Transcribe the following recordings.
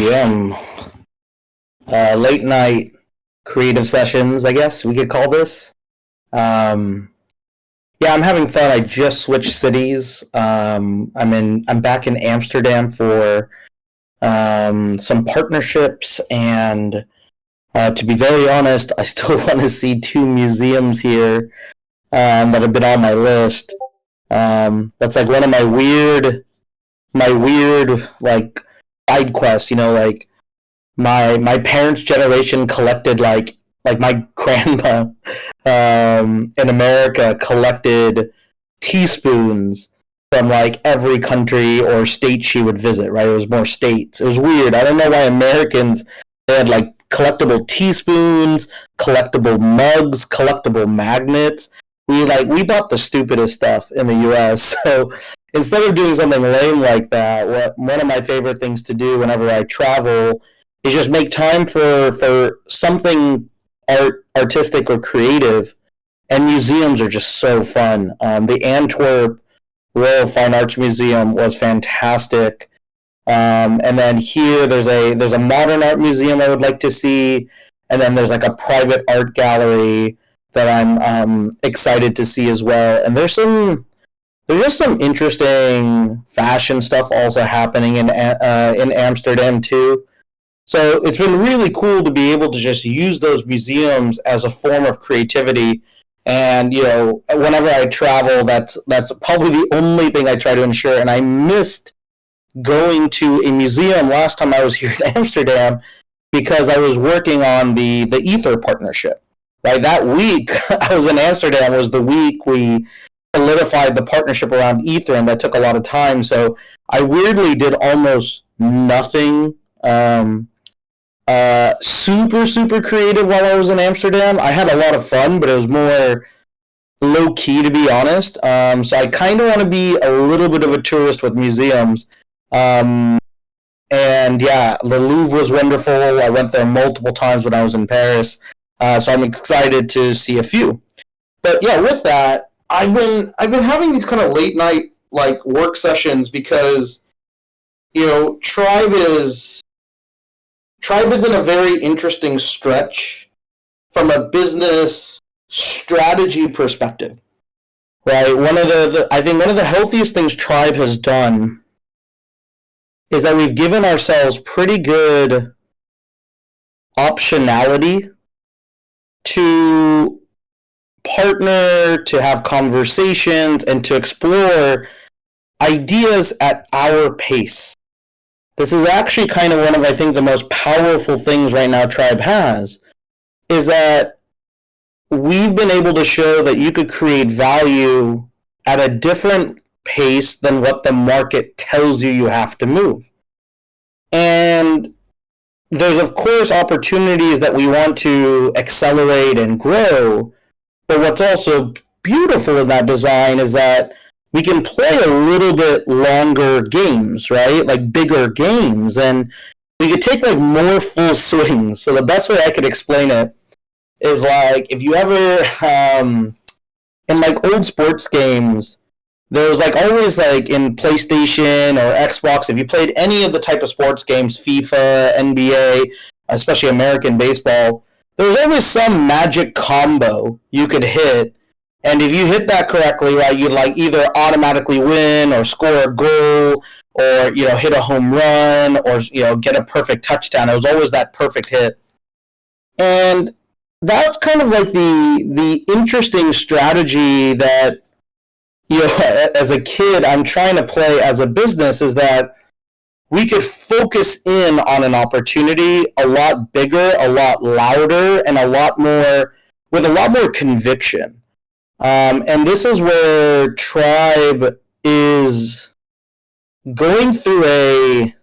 PM. Late night creative sessions, I guess we could call this. Um, yeah, I'm having fun. I just switched cities. I'm back in Amsterdam for some partnerships, and to be very honest, I still want to see two museums here that have been on my list. That's like one of my weird like side quests. Like my parents' generation collected like my grandma in America collected teaspoons from like every country or state she would visit. Right, it was more states. It was weird. I don't know why Americans they had like collectible teaspoons, collectible mugs, collectible magnets. We bought the stupidest stuff in the U.S. So instead of doing something lame like that, one of my favorite things to do whenever I travel is just make time for something artistic or creative, and museums are just so fun. The Antwerp Royal Fine Arts Museum was fantastic, and then here there's a modern art museum I would like to see, and then there's like a private art gallery that I'm excited to see as well. And there's just some interesting fashion stuff also happening in Amsterdam too. So it's been really cool to be able to just use those museums as a form of creativity. And whenever I travel, that's probably the only thing I try to ensure. And I missed going to a museum last time I was here in Amsterdam because I was working on the Ether partnership. Right, that week I was in Amsterdam was the week we solidified the partnership around Ether, and that took a lot of time. So I weirdly did almost nothing super creative while I was in Amsterdam. I had a lot of fun, but it was more low key, to be honest. So I kind of want to be a little bit of a tourist with museums. And yeah, the Louvre was wonderful. I went there multiple times when I was in Paris. So I'm excited to see a few. But yeah, with that, I've been having these kind of late night like work sessions because Tribe is in a very interesting stretch from a business strategy perspective. Right? I think one of the healthiest things Tribe has done is that we've given ourselves pretty good optionality to partner, to have conversations, and to explore ideas at our pace. This is actually kind of one of, I think, the most powerful things right now Tribe has, is that we've been able to show that you could create value at a different pace than what the market tells you have to move. And there's, of course, opportunities that we want to accelerate and grow, but what's also beautiful in that design is that we can play a little bit longer games, right? Like bigger games, and we could take like more full swings. So the best way I could explain it is like if you ever, in like old sports games, there was like always like in PlayStation or Xbox, if you played any of the type of sports games, FIFA, NBA, especially American baseball, there was always some magic combo you could hit. And if you hit that correctly, right, you'd like either automatically win or score a goal or, hit a home run or, get a perfect touchdown. It was always that perfect hit. And that's kind of like the interesting strategy that, as a kid, I'm trying to play as a business is that we could focus in on an opportunity a lot bigger, a lot louder, and with a lot more conviction. And this is where Tribe is going through a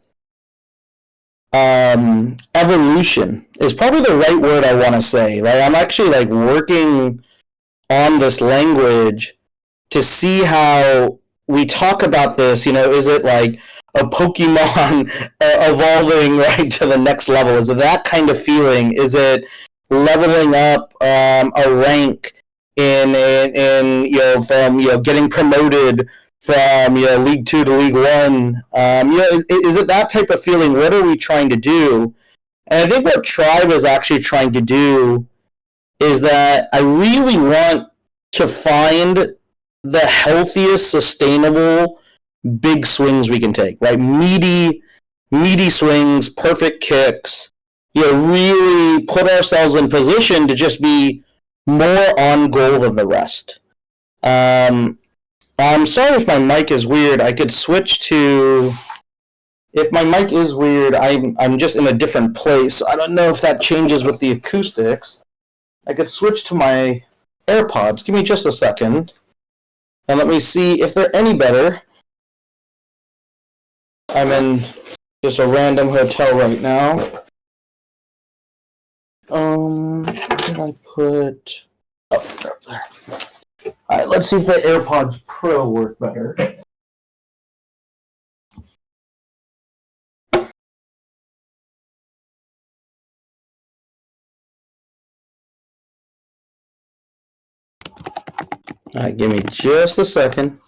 evolution is probably the right word I want to say. Right? I'm actually like working on this language to see how we talk about this. Is it like a Pokemon evolving right to the next level? Is it that kind of feeling? Is it leveling up a rank in from getting promoted from League Two to League One. Is it that type of feeling? What are we trying to do? And I think what Tribe is actually trying to do is that I really want to find the healthiest, sustainable, big swings we can take. Right, meaty swings, perfect kicks. Really put ourselves in position to just be more on goal than the rest. I'm sorry if my mic is weird. I could switch to. If my mic is weird, I'm just in a different place. I don't know if that changes with the acoustics. I could switch to my AirPods. Give me just a second. And let me see if they're any better. I'm in just a random hotel right now. Where did I put... Oh, they're up there. Alright, let's see if the AirPods Pro work better. Alright, give me just a second.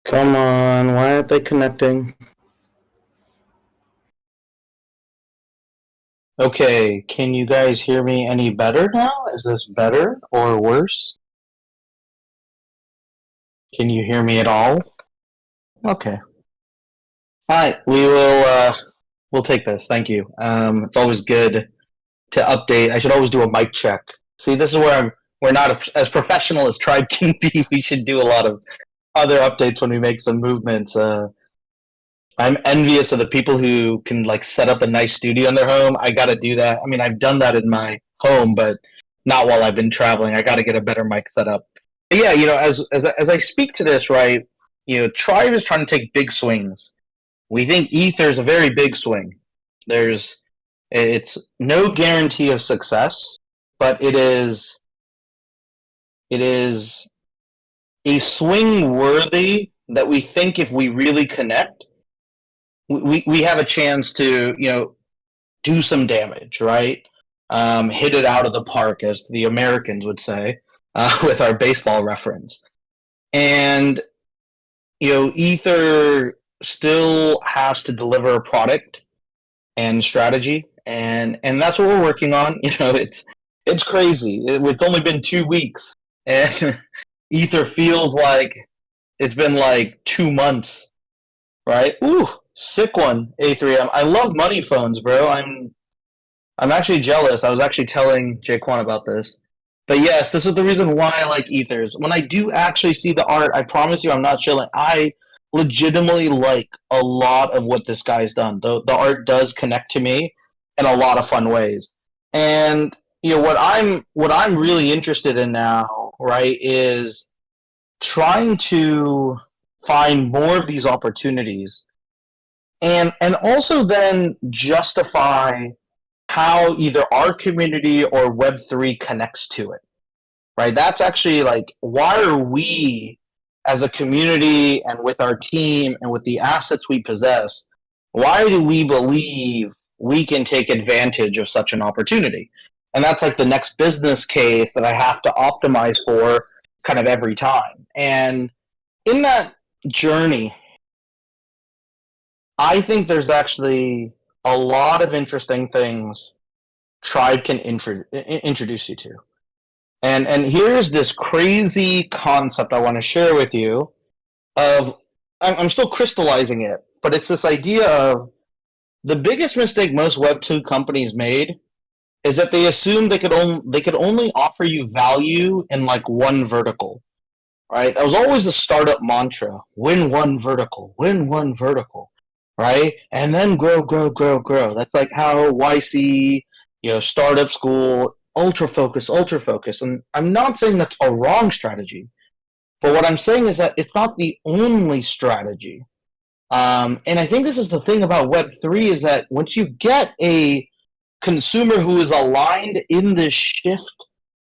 Come on, why aren't they connecting? Okay, can you guys hear me any better now? Is this better or worse? Can you hear me at all? Okay. Hi, we'll take this. Thank you. It's always good to update. I should always do a mic check. See, this is where we're not as professional as Tribe can be. We should do a lot of other updates when we make some movements. I'm envious of the people who can set up a nice studio in their home. I got to do that. I mean, I've done that in my home, but not while I've been traveling. I got to get a better mic set up. But yeah, as I speak to this, right, Tribe is trying to take big swings. We think Ether is a very big swing. It's no guarantee of success, but it is a swing worthy that we think if we really connect, we have a chance to do some damage, right? Hit it out of the park, as the Americans would say, with our baseball reference. And Ether still has to deliver a product and strategy, and that's what we're working on. It's crazy. It's only been 2 weeks, and Ether feels like it's been 2 months, right? Ooh, sick one, A3M. I love money phones, bro. I'm actually jealous. I was actually telling Jaquan about this. But yes, this is the reason why I like Ethers. When I do actually see the art, I promise you I'm not chilling. I legitimately like a lot of what this guy's done. The art does connect to me in a lot of fun ways. And what I'm really interested in now, right, is trying to find more of these opportunities and also then justify how either our community or Web3 connects to it, right? That's actually why are we as a community and with our team and with the assets we possess, why do we believe we can take advantage of such an opportunity? And that's the next business case that I have to optimize for kind of every time. And in that journey, I think there's actually a lot of interesting things Tribe can introduce you to. And here's this crazy concept I want to share with you of, I'm still crystallizing it, but it's this idea of the biggest mistake most Web2 companies made is that they assumed they could only offer you value in one vertical, right? That was always the startup mantra: win one vertical, right? And then grow. That's how YC, startup school, ultra focus. And I'm not saying that's a wrong strategy, but what I'm saying is that it's not the only strategy. And I think this is the thing about Web3 is that once you get a consumer who is aligned in this shift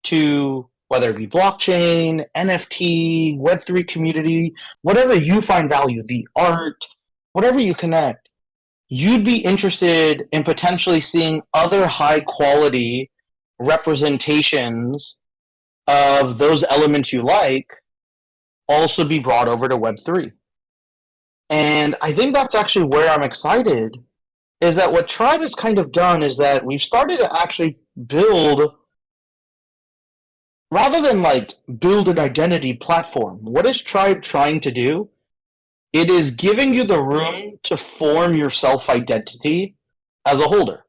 to whether it be blockchain, NFT, Web3 community, whatever you find value, the art, whatever you connect, you'd be interested in potentially seeing other high quality representations of those elements you like also be brought over to Web3. And I think that's actually where I'm excited is that what Tribe has kind of done is that we've started to actually build, rather than like build an identity platform, what is Tribe trying to do? It is giving you the room to form your self identity as a holder.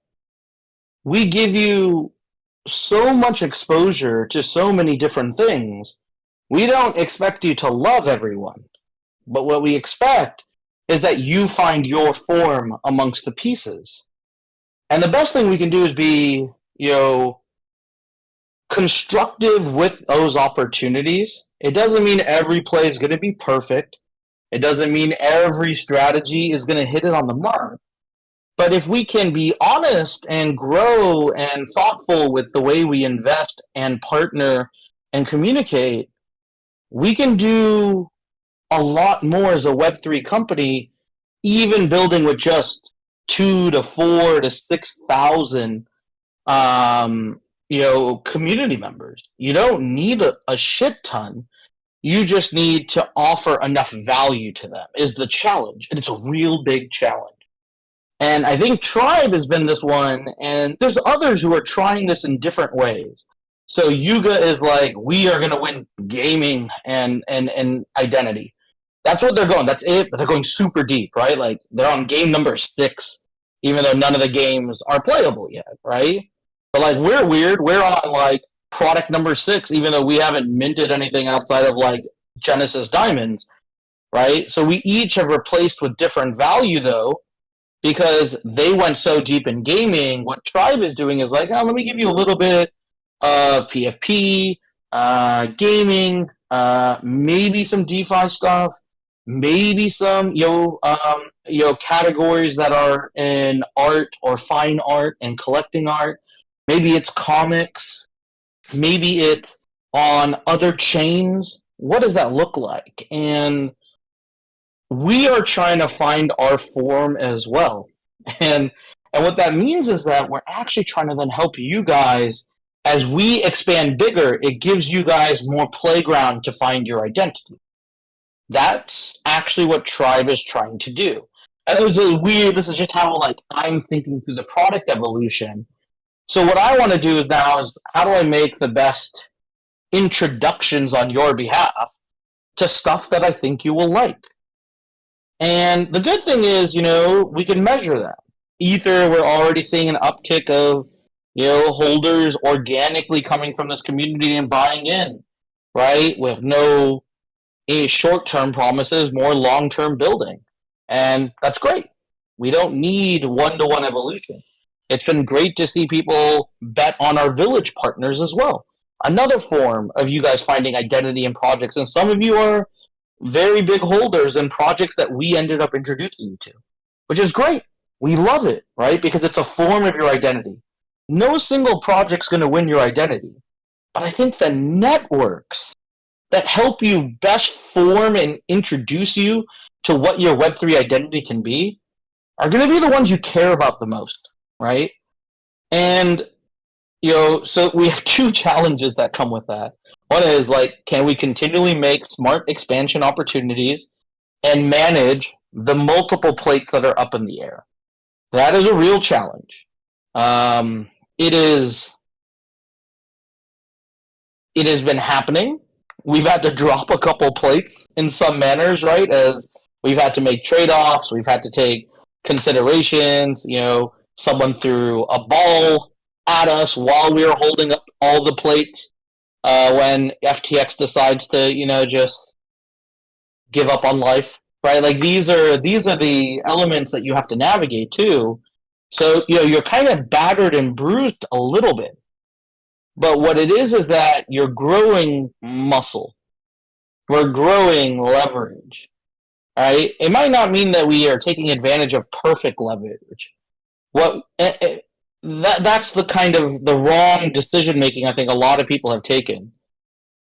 We give you so much exposure to so many different things. We don't expect you to love everyone, but what we expect is that you find your form amongst the pieces. And the best thing we can do is be, you know, constructive with those opportunities. It doesn't mean every play is going to be perfect. It doesn't mean every strategy is going to hit it on the mark. But if we can be honest and grow and thoughtful with the way we invest and partner and communicate, we can do a lot more as a Web3 company, even building with just 2 to 4 to 6,000 community members. You don't need a shit ton. You just need to offer enough value to them is the challenge. And it's a real big challenge. And I think Tribe has been this one, and there's others who are trying this in different ways. So Yuga is like, we are going to win gaming and identity. That's what they're going. That's it. But they're going super deep, right? Like they're on game number 6, even though none of the games are playable yet, right? But like we're weird. We're on like product number 6, even though we haven't minted anything outside of like Genesis Diamonds, right? So we each have replaced with different value though, because they went so deep in gaming. What Tribe is doing is like, oh, let me give you a little bit of PFP, gaming, maybe some DeFi stuff, maybe some categories that are in art or fine art and collecting art. Maybe it's comics. Maybe it's on other chains. What does that look like? And we are trying to find our form as well. And what that means is that we're actually trying to then help you guys as we expand bigger. It gives you guys more playground to find your identity. That's actually what Tribe is trying to do. And it was really weird. This is just how like I'm thinking through the product evolution. So what I want to do is now is how do I make the best introductions on your behalf to stuff that I think you will like. And the good thing is, we can measure that. Either we're already seeing an upkick of, holders organically coming from this community and buying in, right? With no short-term promises, more long-term building. And that's great. We don't need one-to-one evolution. It's been great to see people bet on our village partners as well. Another form of you guys finding identity in projects. And some of you are very big holders in projects that we ended up introducing you to, which is great. We love it, right? Because it's a form of your identity. No single project's going to win your identity. But I think the networks that help you best form and introduce you to what your Web3 identity can be are going to be the ones you care about the most, right? And, so we have 2 challenges that come with that. One is like, can we continually make smart expansion opportunities and manage the multiple plates that are up in the air? That is a real challenge. It has been happening. We've had to drop a couple plates in some manners, right? As we've had to make trade-offs, we've had to take considerations. Someone threw a ball at us while we were holding up all the plates. When FTX decides to, just give up on life, right? Like these are the elements that you have to navigate too. So, you're kind of battered and bruised a little bit. But what it is that you're growing muscle. We're growing leverage. right? It might not mean that we are taking advantage of perfect leverage. That's the kind of the wrong decision making I think a lot of people have taken,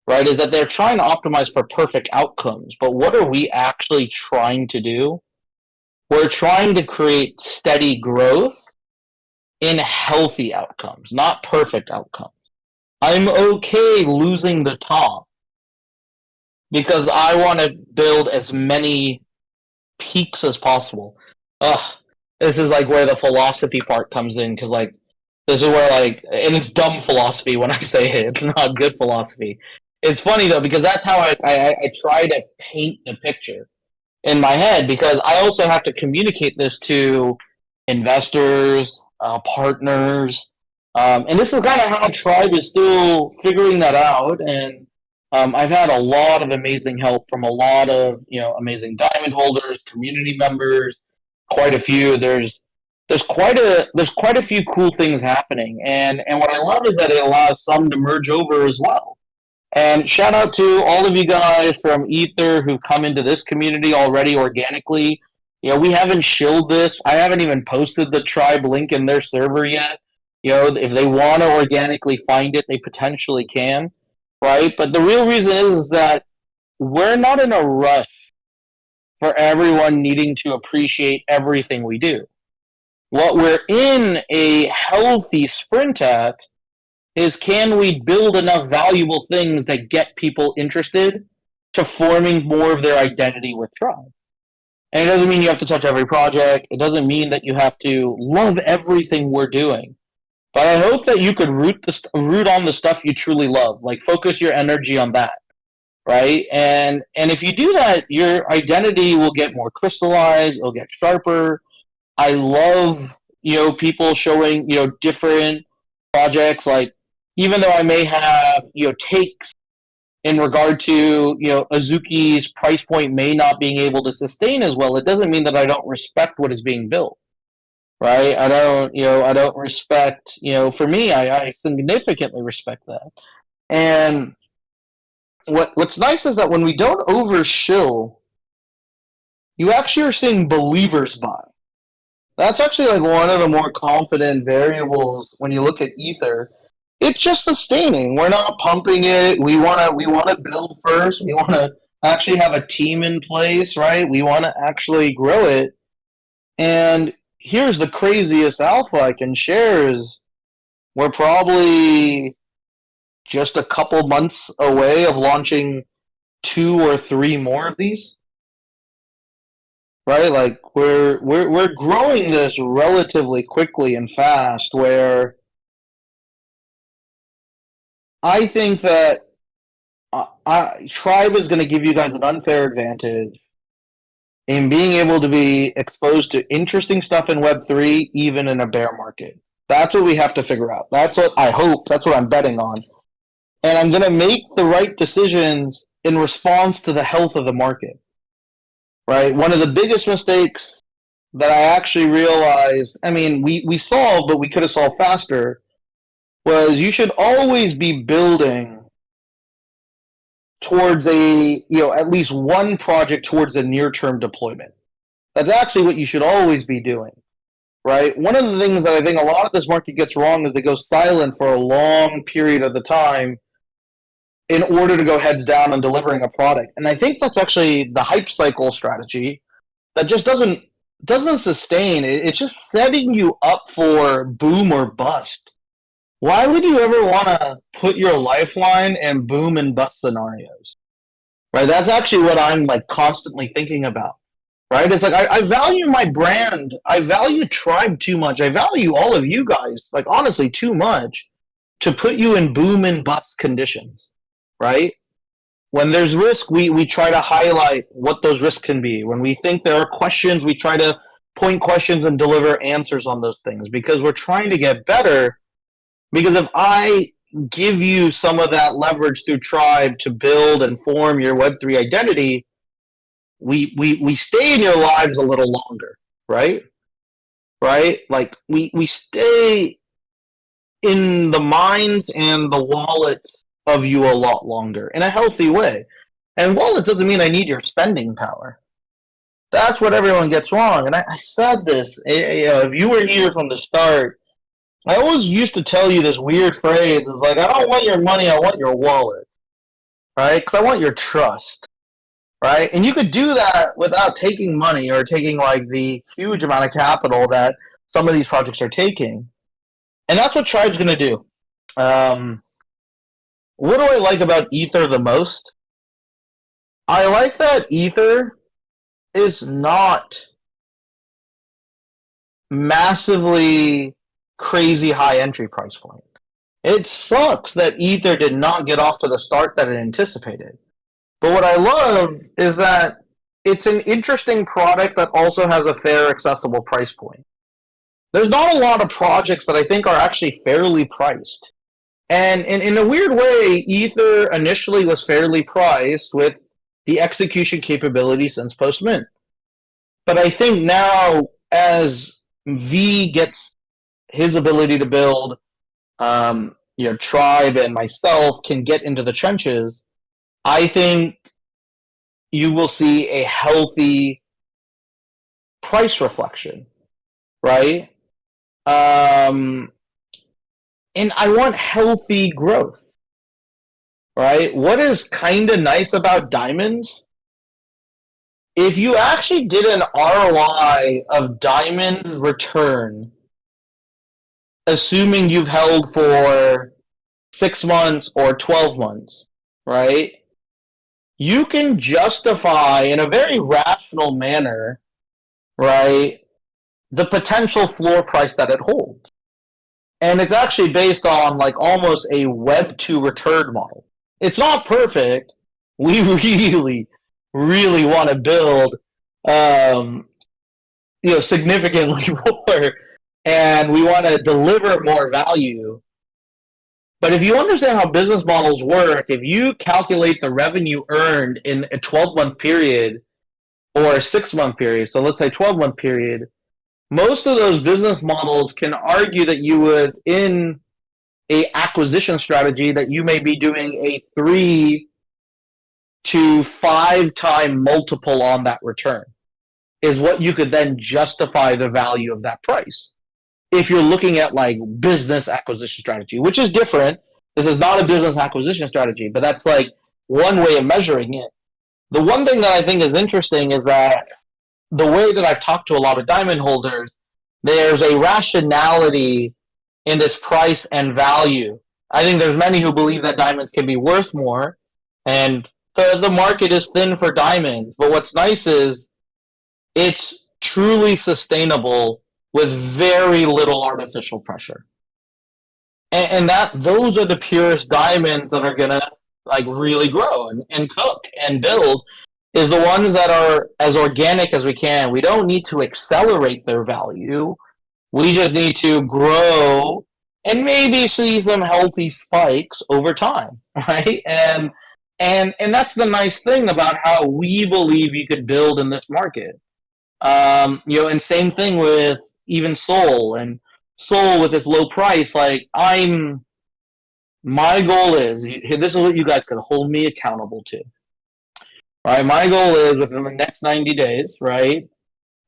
right? Is that they're trying to optimize for perfect outcomes, but what are we actually trying to do? We're trying to create steady growth in healthy outcomes, not perfect outcomes. I'm okay losing the top because I want to build as many peaks as possible. Ugh, this is like where the philosophy part comes in because like this is where like, and it's dumb philosophy when I say it. It's not good philosophy. It's funny though because that's how I try to paint the picture in my head because I also have to communicate this to investors, partners, and this is kind of how Tribe is still figuring that out. And I've had a lot of amazing help from a lot of amazing diamond holders, community members, quite a few. There's quite a few cool things happening, and what I love is that it allows some to merge over as well. And shout out to all of you guys from Ether who've come into this community already organically. We haven't shilled this. I haven't even posted the tribe link in their server yet. If they want to organically find it, they potentially can, right? But the real reason is that we're not in a rush for everyone needing to appreciate everything we do. What we're in a healthy sprint at is can we build enough valuable things that get people interested to forming more of their identity with Tribe? And it doesn't mean you have to touch every project. It doesn't mean that you have to love everything we're doing. But I hope that you could root on the stuff you truly love. Like focus your energy on that, right? And if you do that, your identity will get more crystallized. It'll get sharper. I love people showing different projects. Like even though I may have takes in regard to Azuki's price point may not being able to sustain as well, it doesn't mean that I don't respect what is being built. Right? I don't respect for me I significantly respect that. And what's nice is that when we don't overshill, you actually are seeing believers buy. That's actually like one of the more confident variables when you look at Ether. It's just sustaining. We're not pumping it. We wanna build first. We wanna actually have a team in place, right? We wanna actually grow it. And here's the craziest alpha I can share is we're probably just a couple months away of launching 2 or 3 more of these. Right? Like we're growing this relatively quickly and fast where I think that Tribe is going to give you guys an unfair advantage in being able to be exposed to interesting stuff in Web3, even in a bear market. That's what we have to figure out. That's what I hope. That's what I'm betting on. And I'm going to make the right decisions in response to the health of the market. Right? One of the biggest mistakes that I actually realized, I mean, we solved, but we could have solved faster, was you should always be building towards at least one project towards a near-term deployment. That's actually what you should always be doing, right? One of the things that I think a lot of this market gets wrong is they go silent for a long period of the time in order to go heads down on delivering a product. And I think that's actually the hype cycle strategy that just doesn't sustain. It's just setting you up for boom or bust. Why would you ever want to put your lifeline in boom and bust scenarios? Right? That's actually what I'm like constantly thinking about. Right? It's like I value my brand. I value Tribe too much. I value all of you guys, like honestly, too much to put you in boom and bust conditions. Right? When there's risk, we try to highlight what those risks can be. When we think there are questions, we try to point questions and deliver answers on those things because we're trying to get better. Because if I give you some of that leverage through Tribe to build and form your Web3 identity, we stay in your lives a little longer, right? Right? Like we stay in the mind and the wallet of you a lot longer in a healthy way. And wallet doesn't mean I need your spending power. That's what everyone gets wrong. And I said this, if you were here from the start, I always used to tell you this weird phrase. It's like, I don't want your money, I want your wallet, right? Because I want your trust, right? And you could do that without taking money or taking like the huge amount of capital that some of these projects are taking. And that's what Tribe's going to do. What do I like about Ether the most? I like that Ether is not massively crazy high entry price point. It sucks that Ether did not get off to the start that it anticipated. But what I love is that it's an interesting product that also has a fair, accessible price point. There's not a lot of projects that I think are actually fairly priced. And in a weird way, Ether initially was fairly priced with the execution capability since post-mint. But I think now, as V gets his ability to build, Tribe and myself can get into the trenches, I think you will see a healthy price reflection, right? And I want healthy growth, right? What is kind of nice about diamonds? If you actually did an ROI of diamond return, assuming you've held for 6 months or 12 months, right? You can justify in a very rational manner, right, the potential floor price that it holds. And it's actually based on like almost a Web 2 return model. It's not perfect. We really, really want to build, significantly more, and we want to deliver more value. But if you understand how business models work, if you calculate the revenue earned in a 12-month period or a 6-month period, so let's say 12-month period, most of those business models can argue that you would, in a acquisition strategy, that you may be doing a 3 to 5 time multiple on that return, is what you could then justify the value of that price. If you're looking at like business acquisition strategy, which is different. This is not a business acquisition strategy, but that's like one way of measuring it. The one thing that I think is interesting is that the way that I've talked to a lot of diamond holders, there's a rationality in this price and value. I think there's many who believe that diamonds can be worth more, and the market is thin for diamonds. But what's nice is it's truly sustainable with very little artificial pressure. And that those are the purest diamonds that are gonna like really grow and cook and build, is the ones that are as organic as we can. We don't need to accelerate their value. We just need to grow and maybe see some healthy spikes over time, right? And that's the nice thing about how we believe you could build in this market. And same thing with even Sol and Sol with its low price. Like my goal is, this is what you guys can hold me accountable to. Right, my goal is within the next 90 days, right,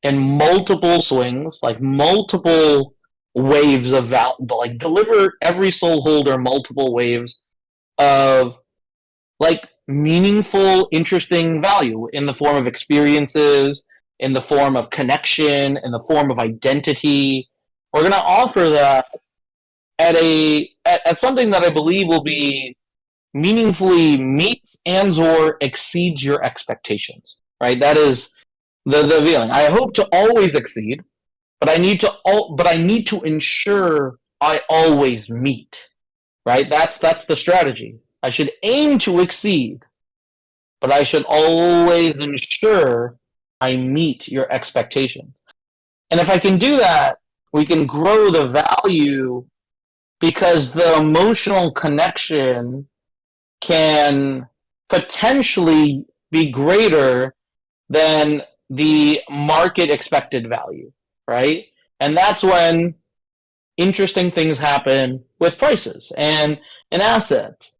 in multiple swings, like multiple waves of like deliver every Sol holder multiple waves of like meaningful, interesting value in the form of experiences, in the form of connection, in the form of identity. We're going to offer that at something that I believe will be meaningfully meets and or exceeds your expectations. Right? That is the feeling. I hope to always exceed, but I need to ensure I always meet. Right? That's the strategy. I should aim to exceed, but I should always ensure I meet your expectations. And if I can do that, we can grow the value because the emotional connection can potentially be greater than the market expected value, right? And that's when interesting things happen with prices and assets.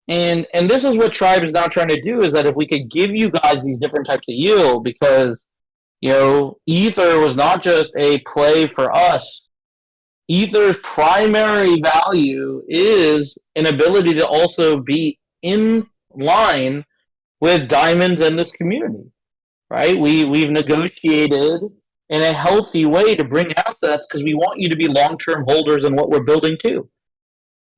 And this is what Tribe is now trying to do, is that if we could give you guys these different types of yield, because Ether was not just a play for us. Ether's primary value is an ability to also be in line with diamonds in this community, right? We've negotiated in a healthy way to bring assets because we want you to be long-term holders in what we're building too,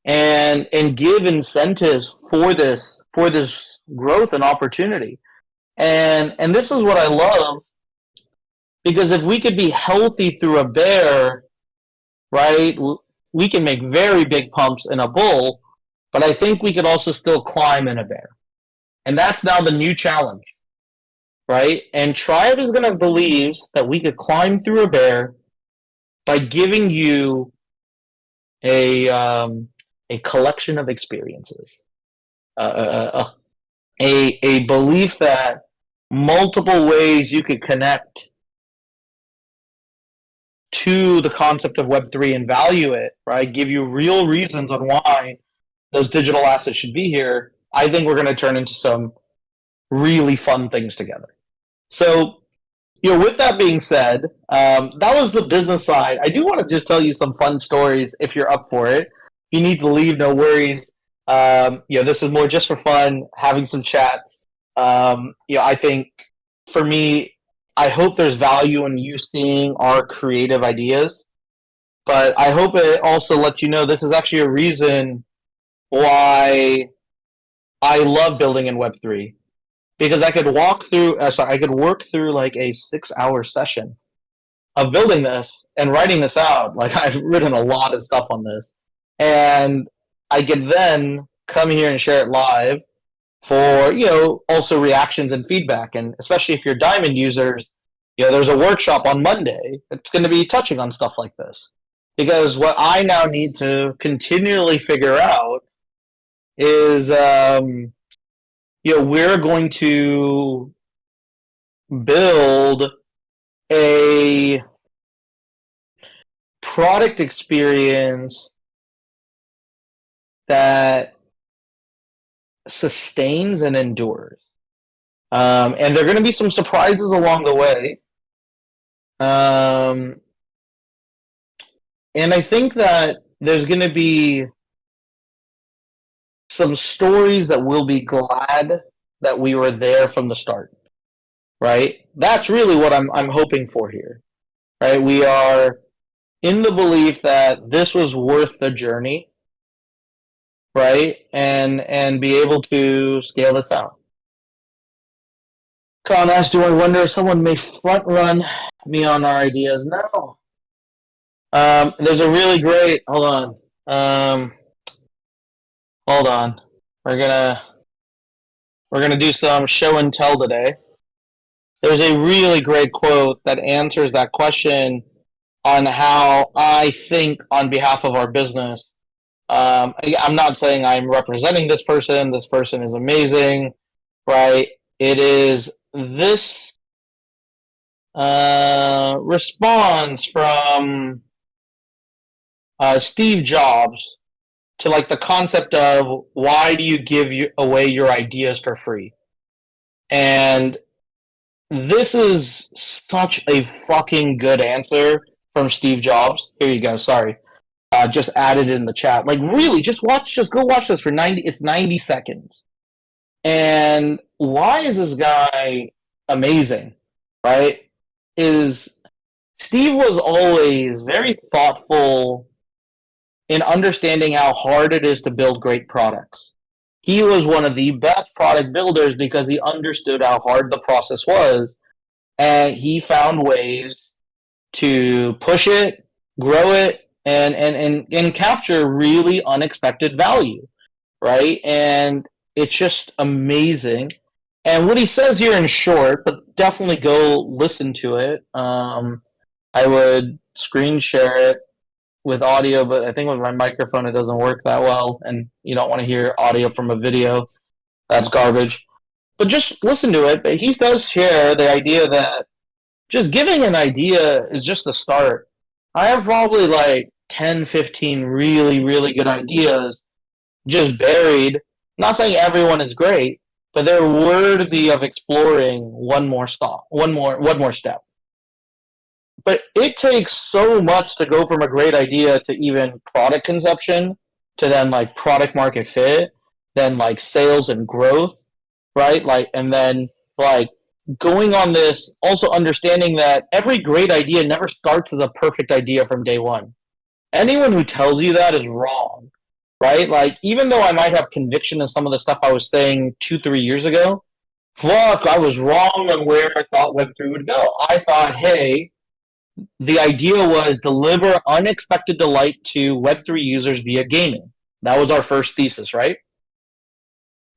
and give incentives for this growth and opportunity. And this is what I love, because if we could be healthy through a bear, right, we can make very big pumps in a bull, but I think we could also still climb in a bear. And that's now the new challenge, right? And Tribe is going to believe that we could climb through a bear by giving you a collection of experiences, a belief that multiple ways you could connect to the concept of Web3 and value it, right? Give you real reasons on why those digital assets should be here. I think we're going to turn into some really fun things together. So, with that being said, that was the business side. I do want to just tell you some fun stories if you're up for it. If you need to leave, no worries. This is more just for fun, having some chats. I think for me, I hope there's value in you seeing our creative ideas, but I hope it also lets you know this is actually a reason why I love building in Web3, because I could work through like a 6-hour session of building this and writing this out. Like, I've written a lot of stuff on this, and I could then come here and share it live for, also reactions and feedback. And especially if you're Diamond users, there's a workshop on Monday. It's going to be touching on stuff like this. Because what I now need to continually figure out is, we're going to build a product experience that sustains and endures. And there are going to be some surprises along the way. And I think that there's going to be some stories that we'll be glad that we were there from the start, right? That's really what I'm hoping for here, right? We are in the belief that this was worth the journey, right? And be able to scale this out. Colin asked, do I wonder if someone may front run me on our ideas? No. There's a really great, hold on. We're gonna do some show and tell today. There's a really great quote that answers that question on how I think on behalf of our business. I'm not saying I'm representing this person. This person is amazing, right? It is this response from Steve Jobs to like the concept of why do you give away your ideas for free? And this is such a fucking good answer from Steve Jobs. Here you go. Sorry. Just added it in the chat. Like, really, just go watch this for 90 seconds. And why is this guy amazing, right? Is Steve was always very thoughtful in understanding how hard it is to build great products. He was one of the best product builders because he understood how hard the process was, and he found ways to push it, grow it, and capture really unexpected value, right? And it's just amazing. And what he says here in short, but definitely go listen to it. I would screen share it with audio, but I think with my microphone it doesn't work that well, and you don't want to hear audio from a video. That's garbage. But just listen to it. But he does share the idea that just giving an idea is just the start. I have probably like 10, 15 really, really good ideas just buried. Not saying everyone is great, but they're worthy of exploring one more step. But it takes so much to go from a great idea to even product conception, to then like product market fit, then like sales and growth, right? Like, and then like going on this, also understanding that every great idea never starts as a perfect idea from day one. Anyone who tells you that is wrong, right? Like, even though I might have conviction in some of the stuff I was saying 2, 3 years ago, fuck, I was wrong on where I thought Web3 would go. I thought, hey, the idea was deliver unexpected delight to Web3 users via gaming. That was our first thesis, right?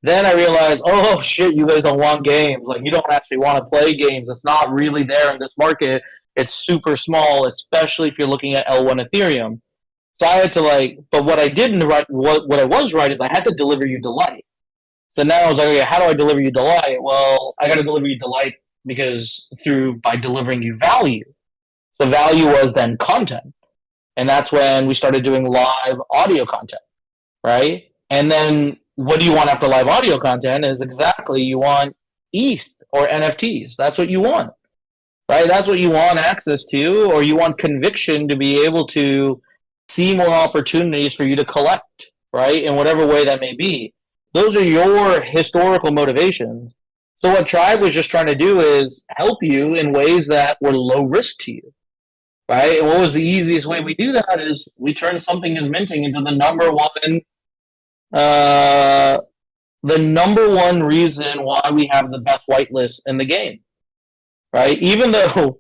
Then I realized, oh shit, you guys don't want games. Like, you don't actually want to play games. It's not really there in this market. It's super small, especially if you're looking at L1 Ethereum. So I had to like, but what I didn't right, what I was right is I had to deliver you delight. So now I was like, okay, how do I deliver you delight? Well, I got to deliver you delight by delivering you value. The value was then content. And that's when we started doing live audio content, right? And then what do you want after live audio content is exactly you want ETH or NFTs. That's what you want, right? That's what you want access to, or you want conviction to be able to see more opportunities for you to collect, right? In whatever way that may be. Those are your historical motivations. So what Tribe was just trying to do is help you in ways that were low risk to you, right? And what was the easiest way we do that is we turn something as minting into uh, the number one reason why we have the best whitelist in the game, right? Even though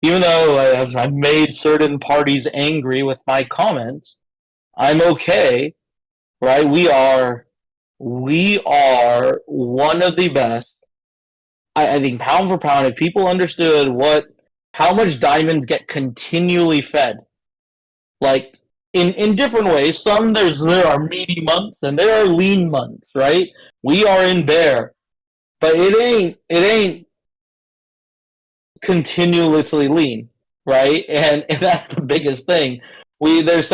I've made certain parties angry with my comments, I'm okay, right? We are one of the best. I think pound for pound, if people understood how much diamonds get continually fed, like in different ways. There are meaty months and there are lean months, right? We are in bear, but it ain't continuously lean, right? And that's the biggest thing. There's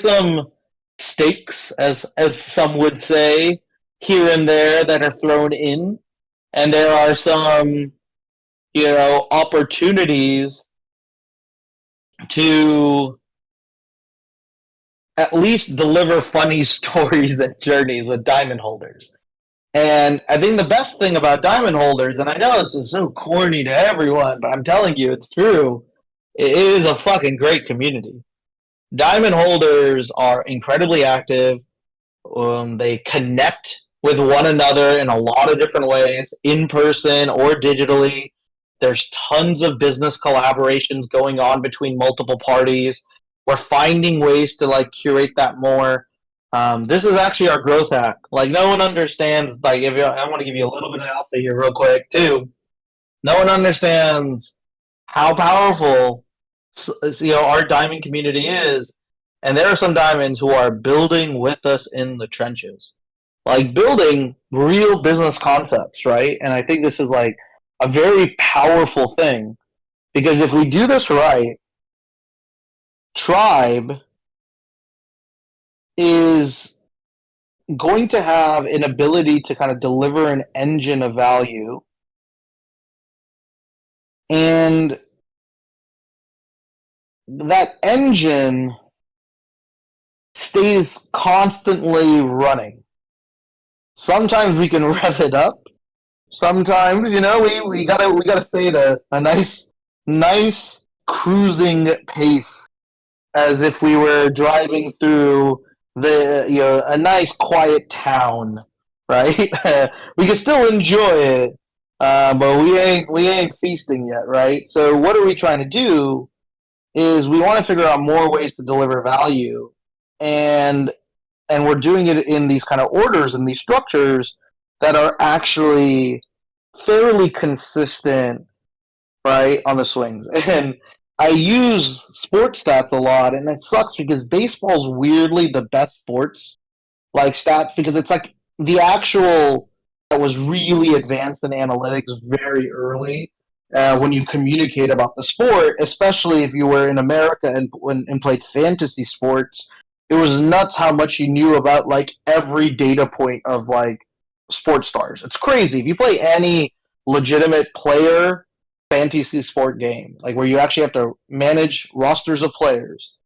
some stakes, as some would say, here and there that are thrown in, and there are some opportunities to at least deliver funny stories and journeys with diamond holders. And I think the best thing about diamond holders, and I know this is so corny to everyone, but I'm telling you, it's true. It is a fucking great community. Diamond holders are incredibly active. They connect with one another in a lot of different ways, in person or digitally. There's tons of business collaborations going on between multiple parties. We're finding ways to like curate that more. This is actually our growth hack. Like, no one understands. Like, I want to give you a little bit of alpha here, real quick, too. No one understands how powerful our diamond community is, and there are some diamonds who are building with us in the trenches, like building real business concepts, right? And I think this is like a very powerful thing, because if we do this right, Tribe is going to have an ability to kind of deliver an engine of value, and that engine stays constantly running. Sometimes we can rev it up. Sometimes, we gotta stay at a nice cruising pace, as if we were driving through a nice quiet town, right? We can still enjoy it, but we ain't feasting yet, right? So what are we trying to do? Is we want to figure out more ways to deliver value, and we're doing it in these kind of orders and these structures that are actually fairly consistent, right, on the swings. And I use sports stats a lot, and it sucks because baseball's weirdly the best sports like stats, because it's like the actual that was really advanced in analytics very early. When you communicate about the sport, especially if you were in America and played fantasy sports, it was nuts how much you knew about like every data point of like sports stars. It's crazy. If you play any legitimate player fantasy sport game, like where you actually have to manage rosters of players,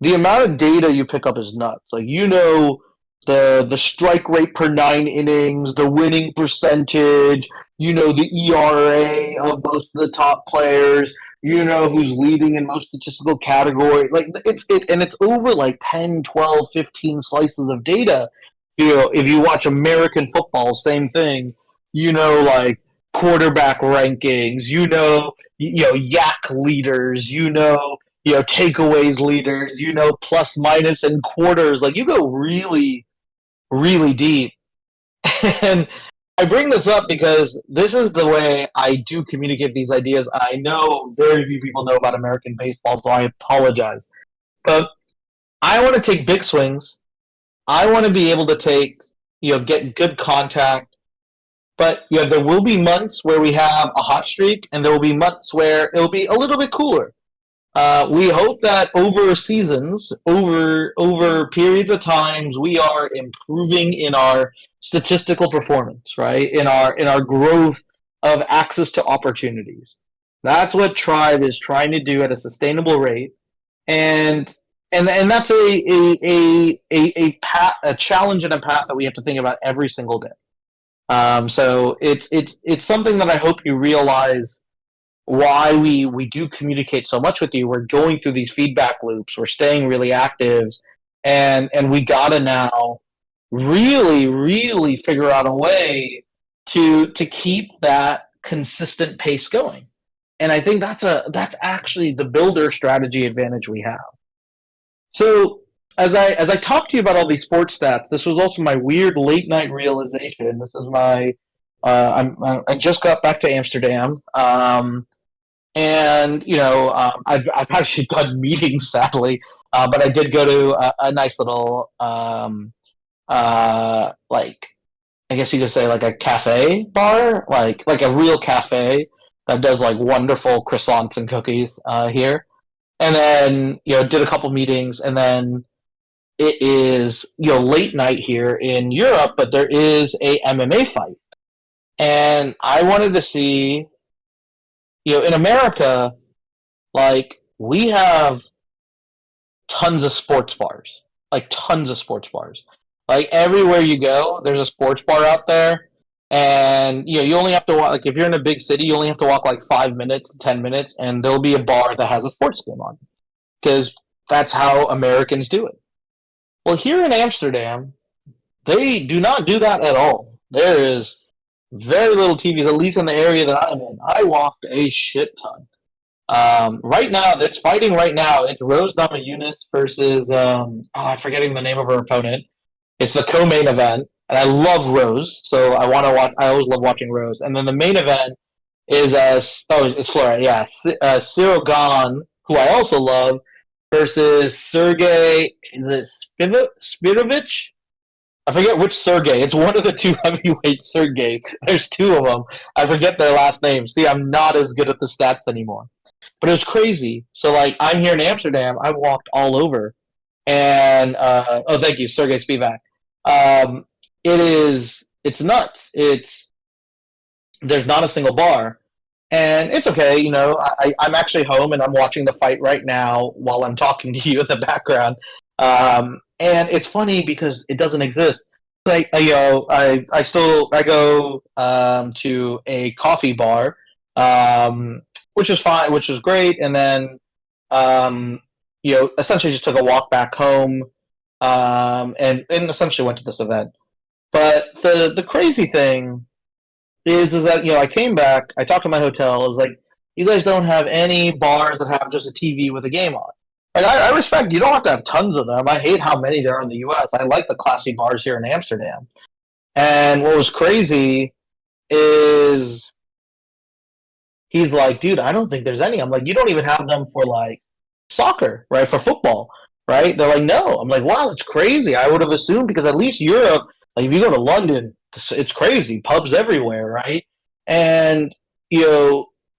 the amount of data you pick up is nuts. Like the strike rate per 9 innings, the winning percentage, the ERA of most of the top players, who's leading in most statistical categories. Like it's over like 10, 12, 15 slices of data. If you watch American football, same thing. Like quarterback rankings, yak leaders, takeaways leaders, plus minus and quarters. Like you go really, really deep. And I bring this up because this is the way I do communicate these ideas. I know very few people know about American baseball, so I apologize. But I want to take big swings. I want to be able to get good contact. But there will be months where we have a hot streak, and there will be months where it'll be a little bit cooler. We hope that over seasons, over periods of times, we are improving in our statistical performance, right? In our growth of access to opportunities. That's what Tribe is trying to do at a sustainable rate, and that's a challenge and a path that we have to think about every single day. So it's something that I hope you realize why we do communicate so much with you. We're going through these feedback loops. We're staying really active, and we gotta now really, really figure out a way to keep that consistent pace going. And I think that's actually the builder strategy advantage we have. So as I talk to you about all these sports stats, this was also my weird late night realization. This is my I just got back to Amsterdam. And I've actually done meetings sadly, but I did go to a nice little like I guess you could say like a cafe bar, like a real cafe that does like wonderful croissants and cookies here. And then did a couple meetings, and then it is late night here in Europe, but there is a MMA fight, and I wanted to see. In America, like, we have tons of sports bars. Like, tons of sports bars. Like, everywhere you go, there's a sports bar out there. And, you only have to walk, like, if you're in a big city, you only have to walk, like, 5 minutes, 10 minutes, and there'll be a bar that has a sports game on. Because that's how Americans do it. Well, here in Amsterdam, they do not do that at all. There is very little TVs, at least in the area that I'm in. I walked a shit ton. Right now, it's fighting right now. It's Rose Namajunas versus, I'm forgetting the name of her opponent. It's the co-main event, and I love Rose, so I want to watch. I always love watching Rose. And then the main event is, it's Flora, yeah, Cyril Gahn, who I also love, versus Sergey Spirovich? I forget which Sergey. It's one of the two heavyweight Sergey. There's two of them. I forget their last names. See, I'm not as good at the stats anymore. But it was crazy. So, like, I'm here in Amsterdam. I've walked all over. And, thank you, Sergey Spivak. It's nuts. There's not a single bar. And it's okay, I'm actually home and I'm watching the fight right now while I'm talking to you in the background. And it's funny because it doesn't exist. Like I go to a coffee bar, which is fine, which is great, and then essentially just took a walk back home, and essentially went to this event. But the crazy thing is that I came back, I talked to my hotel, I was like, you guys don't have any bars that have just a TV with a game on. Like, I respect, you don't have to have tons of them. I hate how many there are in the U.S. I like the classy bars here in Amsterdam. And what was crazy is he's like, dude, I don't think there's any. I'm like, you don't even have them for, like, soccer, right, for football, right? They're like, no. I'm like, wow, that's crazy. I would have assumed, because at least Europe, like, if you go to London, it's crazy. Pubs everywhere, right? And,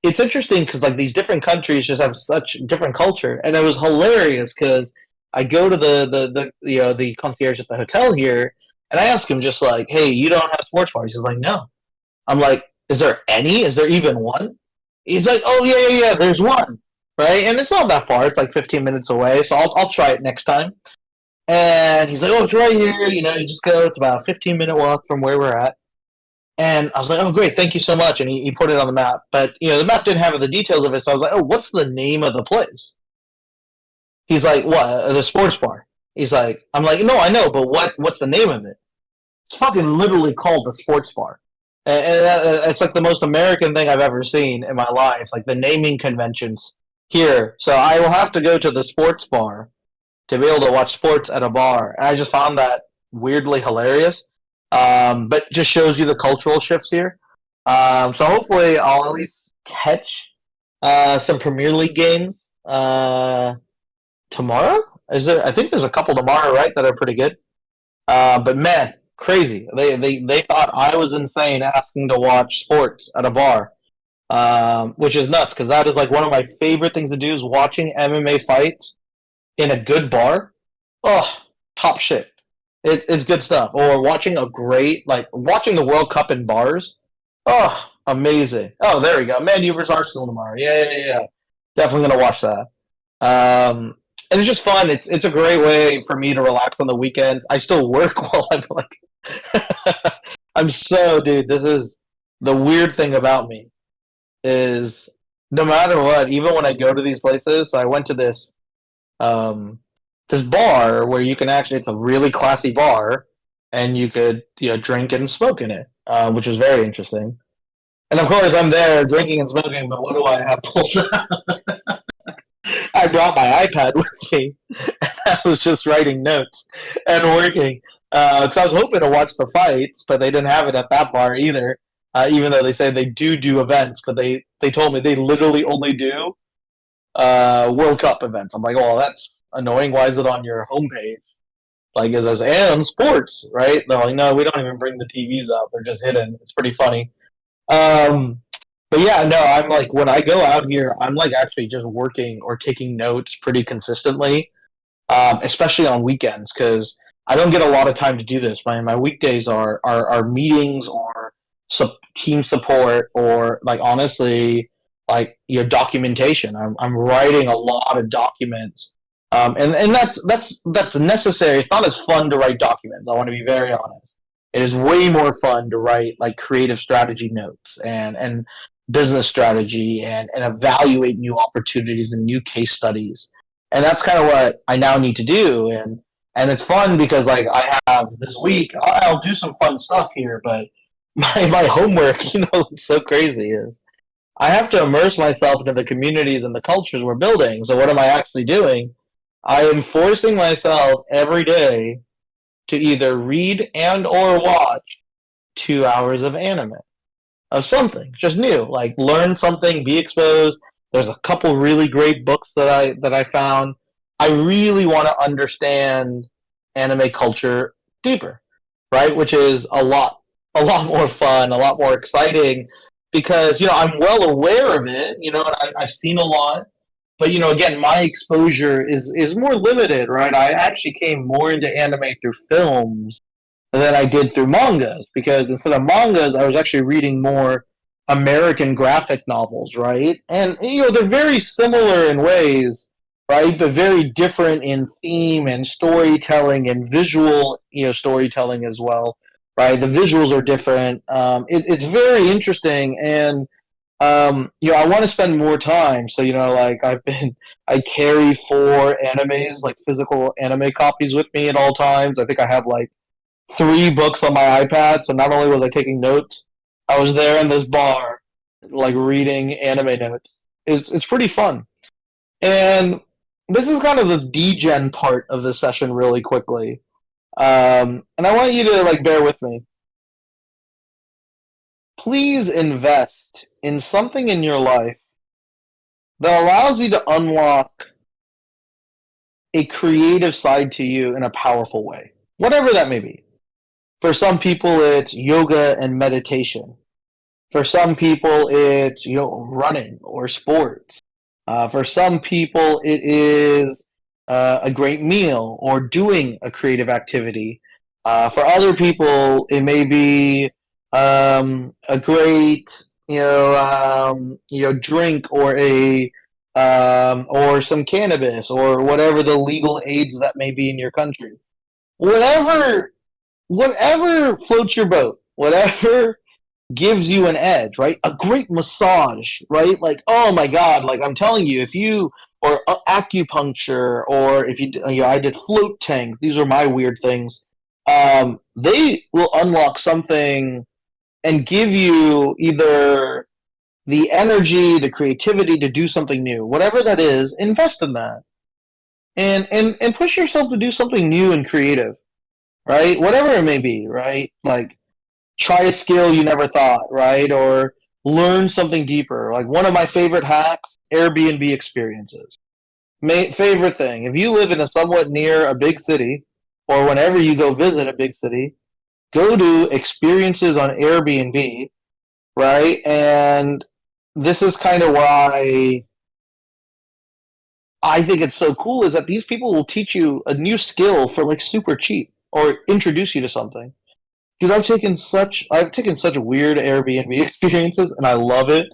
it's interesting because, like, these different countries just have such different culture, and it was hilarious because I go to the concierge at the hotel here, and I ask him just like, "Hey, you don't have sports bars?" He's like, "No." I'm like, "Is there any? Is there even one?" He's like, oh yeah, there's one, right? And it's not that far. It's like 15 minutes away, so I'll try it next time. And he's like, oh, it's right here. You know, you just go. It's about a 15-minute walk from where we're at. And I was like, oh, great, thank you so much. And he put it on the map. But, you know, the map didn't have the details of it. So I was like, oh, what's the name of the place? He's like, what? The sports bar. He's like, I'm like, no, I know, but what's the name of it? It's fucking literally called the sports bar. And it's like the most American thing I've ever seen in my life, like the naming conventions here. So I will have to go to the sports bar to be able to watch sports at a bar. And I just found that weirdly hilarious. But just shows you the cultural shifts here. So hopefully I'll at least catch some Premier League games tomorrow. Is there? I think there's a couple tomorrow, right? That are pretty good. But man, crazy. They thought I was insane asking to watch sports at a bar, which is nuts because that is like one of my favorite things to do is watching MMA fights in a good bar. Oh, top shit. It's good stuff. Or watching watching the World Cup in bars. Oh, amazing. Oh, there we go. Man U versus Arsenal tomorrow. Yeah. Definitely gonna watch that. And it's just fun. It's a great way for me to relax on the weekends. I still work while I'm like dude, this is the weird thing about me is no matter what, even when I go to these places, so I went to this bar where you can actually it's a really classy bar and you could drink and smoke in it, which is very interesting. And of course I'm there drinking and smoking, but what do I have pulled out? I brought my iPad with me and I was just writing notes and working because I was hoping to watch the fights, but they didn't have it at that bar either. Even though they say they do events, but they told me they literally only do World Cup events. I'm like, oh, that's annoying. Why is it on your homepage? Like, it says, and sports, right? They're like, no, we don't even bring the TVs up. They're just hidden. It's pretty funny. Um, but yeah, no, I'm like, when I go out here, I'm like actually just working or taking notes pretty consistently, especially on weekends, because I don't get a lot of time to do this. My weekdays are meetings or team support or, like, honestly, like documentation. I'm writing a lot of documents, and that's necessary. It's not as fun to write documents. I want to be very honest. It is way more fun to write like creative strategy notes and business strategy and evaluate new opportunities and new case studies. And that's kind of what I now need to do. And it's fun because like I have this week, I'll do some fun stuff here, but my homework, it's so crazy is I have to immerse myself into the communities and the cultures we're building. So what am I actually doing? I am forcing myself every day to either read and or watch 2 hours of anime of something just new, like learn something, be exposed. There's a couple really great books that I found. I really want to understand anime culture deeper, right? Which is a lot more fun, a lot more exciting because I'm well aware of it, and I've seen a lot. But again, my exposure is more limited, right? I actually came more into anime through films than I did through mangas because instead of mangas, I was actually reading more American graphic novels, right? And they're very similar in ways, right? But very different in theme and storytelling and visual, storytelling as well, right? The visuals are different. It's very interesting, and I want to spend more time. So like I carry 4 animes, like physical anime copies, with me at all times. I think I have like 3 books on my iPad. So not only was I taking notes, I was there in this bar, like reading anime notes. It's pretty fun. And this is kind of the degen part of the session, really quickly. And I want you to like bear with me. Please invest in something in your life that allows you to unlock a creative side to you in a powerful way, whatever that may be. For some people, it's yoga and meditation. For some people, it's running or sports. For some people, it is a great meal or doing a creative activity. For other people, it may be a great drink or some cannabis or whatever the legal aids that may be in your country. Whatever, whatever floats your boat, whatever gives you an edge, right? A great massage, right? Like, oh my God, like I'm telling you, if you, or acupuncture, or if I did float tank, these are my weird things. They will unlock something and give you either the energy, the creativity to do something new, whatever that is, invest in that. And push yourself to do something new and creative, right? Whatever it may be, right? Like try a skill you never thought, right? Or learn something deeper. Like one of my favorite hacks, Airbnb experiences. Favorite thing, if you live in a somewhat near a big city, or whenever you go visit a big city, go to experiences on Airbnb, right? And this is kind of why I think it's so cool is that these people will teach you a new skill for like super cheap or introduce you to something. Dude, I've taken such weird Airbnb experiences, and I love it.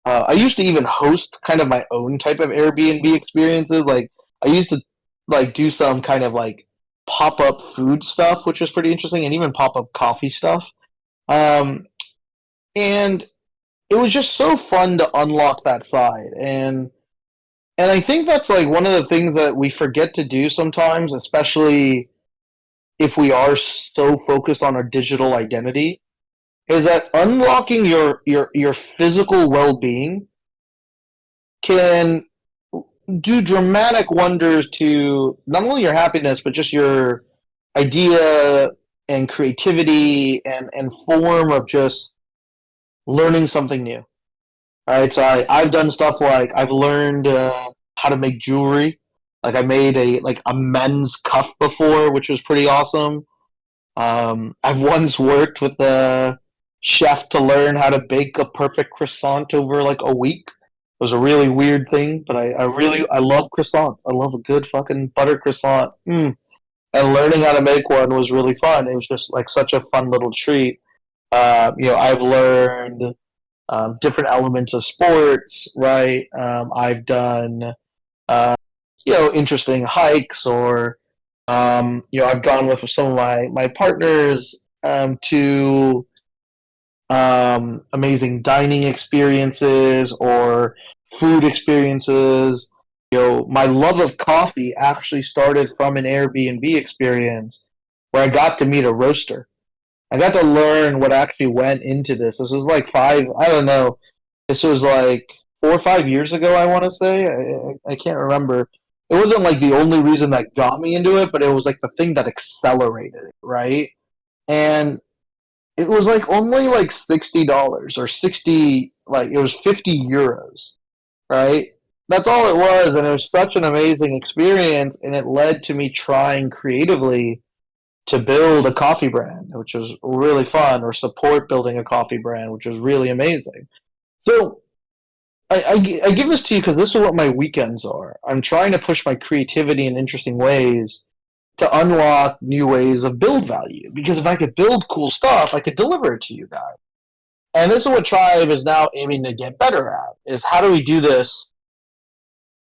I used to even host kind of my own type of Airbnb experiences. Like I used to like do some kind of like pop up food stuff, which was pretty interesting, and even pop up coffee stuff. Um, and it was just so fun to unlock that side, and I think that's like one of the things that we forget to do sometimes, especially if we are so focused on our digital identity is that unlocking your physical well-being can do dramatic wonders to not only your happiness but just your idea and creativity and form of just learning something new. All right, so I've done stuff like I've learned how to make jewelry. Like I made a men's cuff before, which was pretty awesome. I've once worked with a chef to learn how to bake a perfect croissant over like a week. It was a really weird thing, but I love croissants. I love a good fucking butter croissant. And learning how to make one was really fun. It was just like such a fun little treat. I've learned different elements of sports, right? I've done interesting hikes or I've gone with some of my partners to amazing dining experiences or food experiences. My love of coffee actually started from an Airbnb experience where I got to meet a roaster. I got to learn what actually went into this. This was like I don't know. This was like 4 or 5 years ago, I want to say. I can't remember. It wasn't like the only reason that got me into it, but it was like the thing that accelerated it, right? And it was like only like $60 or 60, like it was 50 euros, right? That's all it was, and it was such an amazing experience, and it led to me trying creatively to build a coffee brand, which was really fun, or support building a coffee brand, which was really amazing. So I give this to you because this is what my weekends are. I'm trying to push my creativity in interesting ways to unlock new ways of build value. Because if I could build cool stuff, I could deliver it to you guys. And this is what Tribe is now aiming to get better at: is how do we do this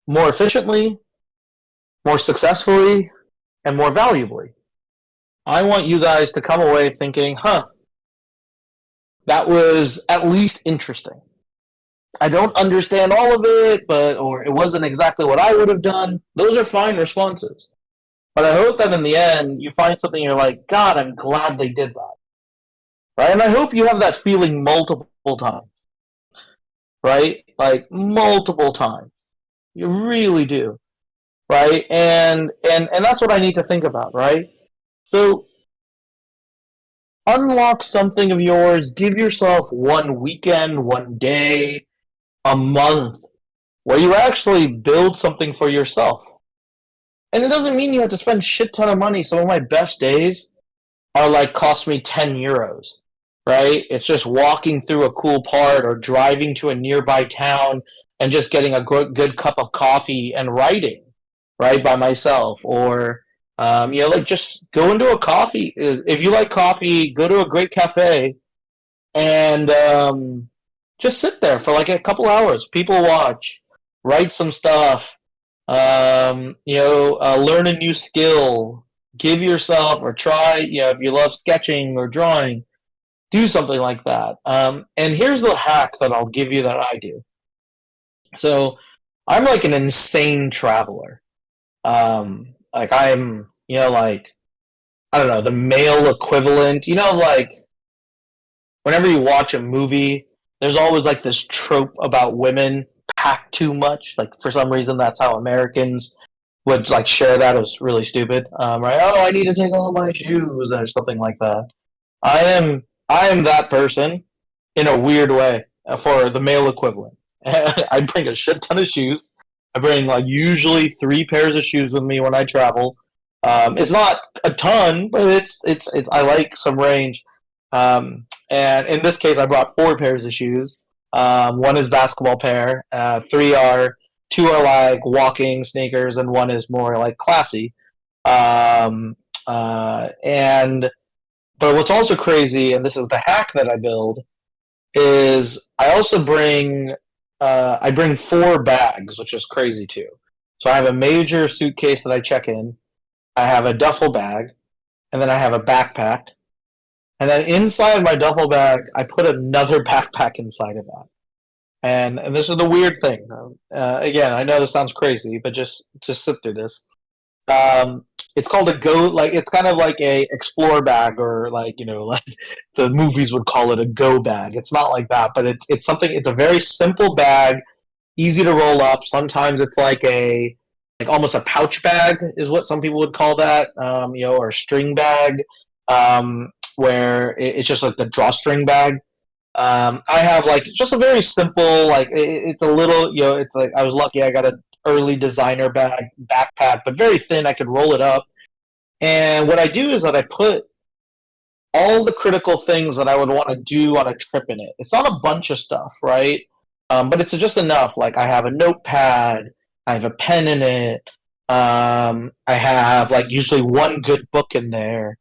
more efficiently, more successfully, and more valuably? I want you guys to come away thinking, that was at least interesting. I don't understand all of it, or it wasn't exactly what I would have done. Those are fine responses. But I hope that in the end, you find something you're like, God, I'm glad they did that. Right? And I hope you have that feeling multiple times. Right? Like multiple times. You really do. Right? And that's what I need to think about, right? So unlock something of yours, give yourself one weekend, one day, a month where you actually build something for yourself. And it doesn't mean you have to spend shit ton of money. Some of my best days are like cost me 10 euros, right? It's just walking through a cool part or driving to a nearby town and just getting a good cup of coffee and writing, right, by myself. Or, like just go into a coffee. If you like coffee, go to a great cafe and Just sit there for like a couple hours. People watch, write some stuff, learn a new skill, give yourself or try, if you love sketching or drawing, do something like that. And here's the hack that I'll give you that I do. So I'm like an insane traveler. Like I'm, like, I don't know, the male equivalent, like whenever you watch a movie, there's always like this trope about women pack too much. Like for some reason, that's how Americans would like share that. It was really stupid. Right? Oh, I need to take all my shoes or something like that. I am that person in a weird way for the male equivalent. I bring a shit ton of shoes. I bring like usually 3 pairs of shoes with me when I travel. It's not a ton, but it's I like some range. And in this case, I brought 4 pairs of shoes. One is basketball pair. Two are like walking sneakers, and one is more like classy. Um, and but what's also crazy, and this is the hack that I build, is I bring 4 bags, which is crazy too. So I have a major suitcase that I check in. I have a duffel bag, and then I have a backpack, and then inside my duffel bag, I put another backpack inside of that. And this is the weird thing. Again, I know this sounds crazy, but just sit through this. Um, it's called a go. Like it's kind of like a explore bag, or like like the movies would call it a go bag. It's not like that, but it's something. It's a very simple bag, easy to roll up. Sometimes it's like almost a pouch bag is what some people would call that, or a string bag, where it's just like the drawstring bag. I have like just a very simple, like it's a little, it's like I was lucky I got an early designer backpack, but very thin. I could roll it up, and what I do is that I put all the critical things that I would want to do on a trip in it. It's not a bunch of stuff, right? But it's just enough. Like I have a notepad, I have a pen in it. I have like usually one good book in there.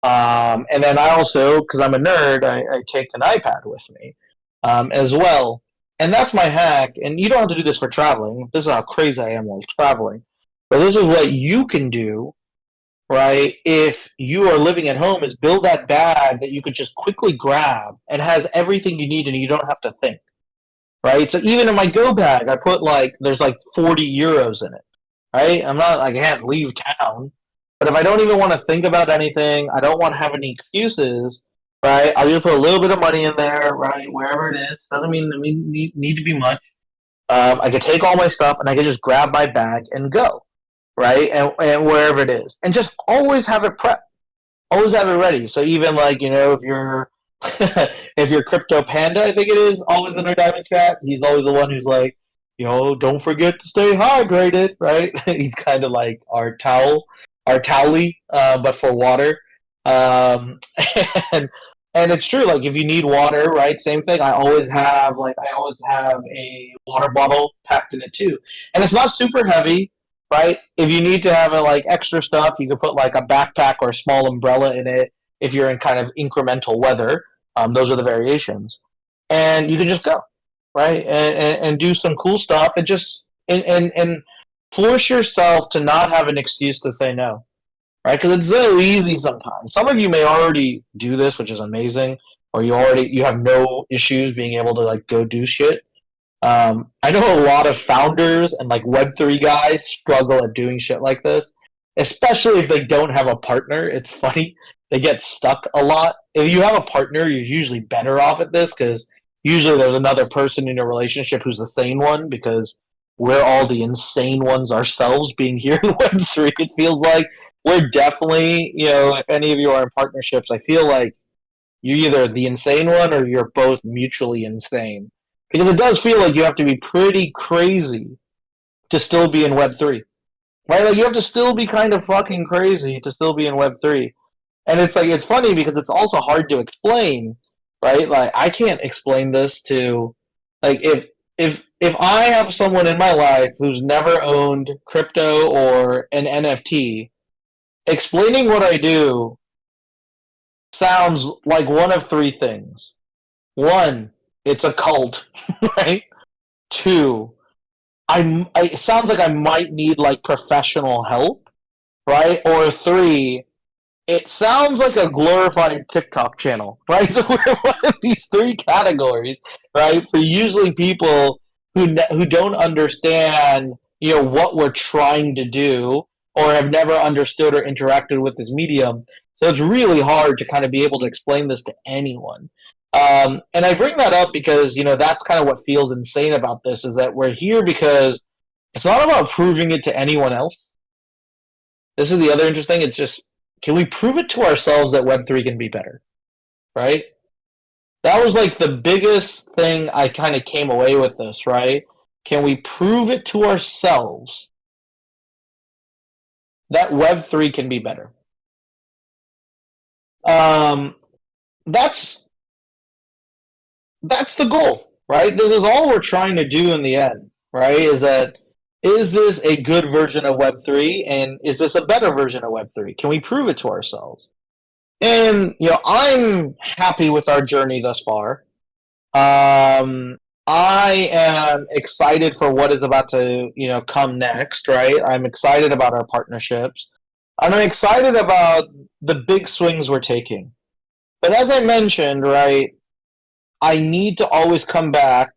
And then I also, because I'm a nerd, I take an iPad with me as well. And that's my hack. And you don't have to do this for traveling. This is how crazy I am while traveling. But this is what you can do, right? If you are living at home, is build that bag that you could just quickly grab and has everything you need and you don't have to think, right? So even in my go bag, I put like, there's like 40 euros in it, right? I'm not, like, I can't leave town. But if I don't even want to think about anything, I don't want to have any excuses, right? I'll just put a little bit of money in there, right? Wherever it is. Doesn't mean need to be much. I could take all my stuff and I could just grab my bag and go, right? And wherever it is. And just always have it prepped. Always have it ready. So even like, if you're if you're Crypto Panda, I think it is, always in our diamond chat, he's always the one who's like, don't forget to stay hydrated, right? He's kind of like our towelly, but for water. Um, and and it's true. Like if you need water, right? Same thing. I always have a water bottle packed in it too, and it's not super heavy, right? If you need to have like extra stuff, you can put like a backpack or a small umbrella in it. If you're in kind of incremental weather, those are the variations, and you can just go, right, and do some cool stuff, and just and force yourself to not have an excuse to say no, right? Because it's so easy sometimes. Some of you may already do this, which is amazing, or you have no issues being able to like go do shit. I know a lot of founders and like Web3 guys struggle at doing shit like this, especially if they don't have a partner. It's funny. They get stuck a lot. If you have a partner, you're usually better off at this because usually there's another person in your relationship who's the sane one because we're all the insane ones ourselves being here in Web3. It feels like we're definitely, if any of you are in partnerships, I feel like you're either the insane one or you're both mutually insane. Because it does feel like you have to be pretty crazy to still be in Web3. Right? Like you have to still be kind of fucking crazy to still be in Web3. And it's like it's funny because it's also hard to explain, right? Like I can't explain this to like if I have someone in my life who's never owned crypto or an NFT, explaining what I do sounds like one of 3 things. One, it's a cult, right? 2, it sounds like I might need like professional help, right? Or 3, it sounds like a glorified TikTok channel, right? So we're one of these 3 categories, right? For usually people who don't understand, what we're trying to do, or have never understood or interacted with this medium. So it's really hard to kind of be able to explain this to anyone. And I bring that up because that's kind of what feels insane about this, is that we're here because it's not about proving it to anyone else. This is the other interesting. It's just, can we prove it to ourselves that Web3 can be better, right? That was like the biggest thing I kind of came away with this, right? Can we prove it to ourselves that Web3 can be better? That's the goal, right? This is all we're trying to do in the end, right? Is this a good version of Web3, and is this a better version of Web3? Can we prove it to ourselves? And I'm happy with our journey thus far. I am excited for what is about to come next, right? I'm excited about our partnerships. And I'm excited about the big swings we're taking. But as I mentioned, right, I need to always come back,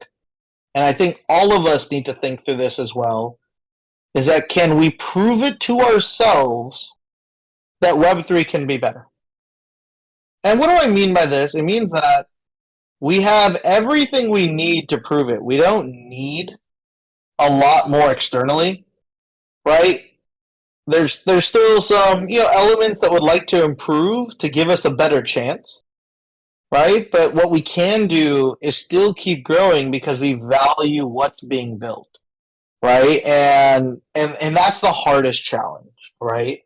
and I think all of us need to think through this as well, is that can we prove it to ourselves that Web3 can be better? And what do I mean by this? It means that we have everything we need to prove it. We don't need a lot more externally, right? There's still some elements that would like to improve to give us a better chance, right? But what we can do is still keep growing because we value what's being built, right? And that's the hardest challenge, right?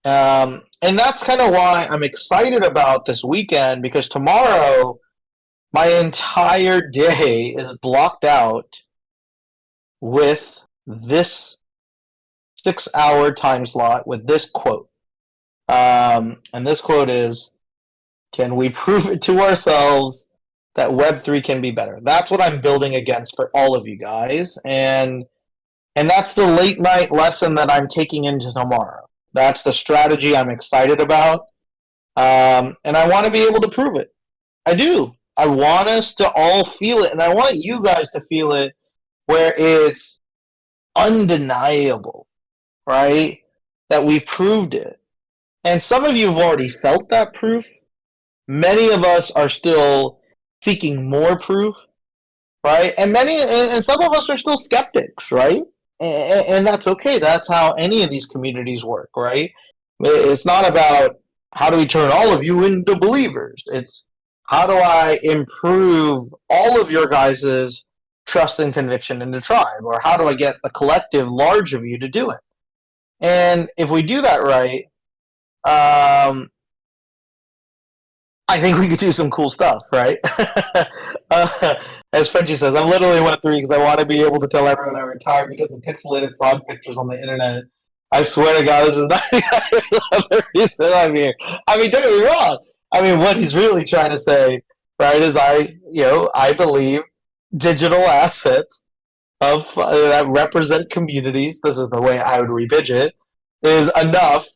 And that's kind of why I'm excited about this weekend, because tomorrow my entire day is blocked out with this 6-hour time slot with this quote. And this quote is, can we prove it to ourselves that Web3 can be better? That's what I'm building against for all of you guys. And that's the late night lesson that I'm taking into tomorrow. That's the strategy I'm excited about. And I want to be able to prove it. I do. I want us to all feel it, and I want you guys to feel it where it's undeniable, right? That we've proved it. And some of you have already felt that proof. Many of us are still seeking more proof, right? And some of us are still skeptics, right? And that's okay. That's how any of these communities work, right? It's not about how do we turn all of you into believers. It's how do I improve all of your guys' trust and conviction in the tribe? Or how do I get the collective large of you to do it? And if we do that right, I think we could do some cool stuff, right? As Frenchie says, I'm literally Web3 because I want to be able to tell everyone I retired because of pixelated frog pictures on the internet. I swear to God, this is not the reason I'm here. I mean, don't get me wrong. I mean, what he's really trying to say, right, is I believe digital assets that represent communities, this is the way I would repitch it, is enough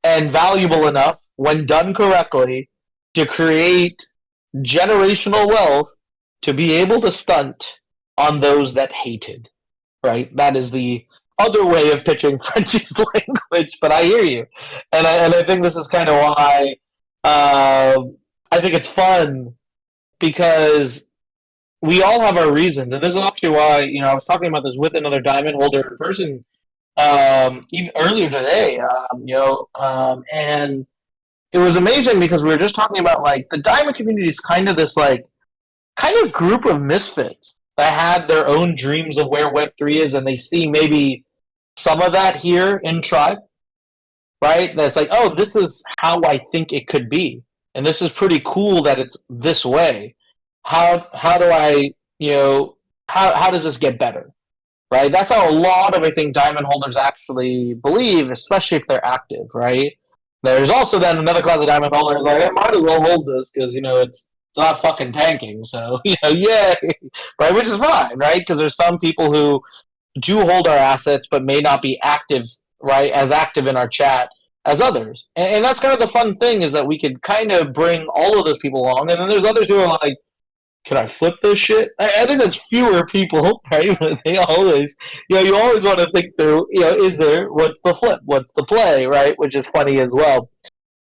and valuable enough when done correctly to create generational wealth to be able to stunt on those that hated, right? That is the other way of pitching Frenchie's language, but I hear you. And I think this is kind of why I think it's fun, because we all have our reasons. And this is actually why, I was talking about this with another diamond holder person even earlier today, and it was amazing because we were just talking about like the diamond community is kind of this kind of group of misfits that had their own dreams of where Web3 is, and they see maybe some of that here in Tribe, right? That's like, oh, this is how I think it could be, and this is pretty cool that it's this way. How do I, how does this get better, right? That's how a lot of, I think, diamond holders actually believe, especially if they're active, right? There's also then another class of diamond holders like, I might as well hold this because, it's not fucking tanking. So, yeah, right, which is fine, right? Because there's some people who do hold our assets but may not be active, right, as active in our chat as others. And that's kind of the fun thing, is that we could kind of bring all of those people along. And then there's others who are like, can I flip this shit? I think there's fewer people, right? But they always, you always want to think through, is there, what's the flip? What's the play, right? Which is funny as well.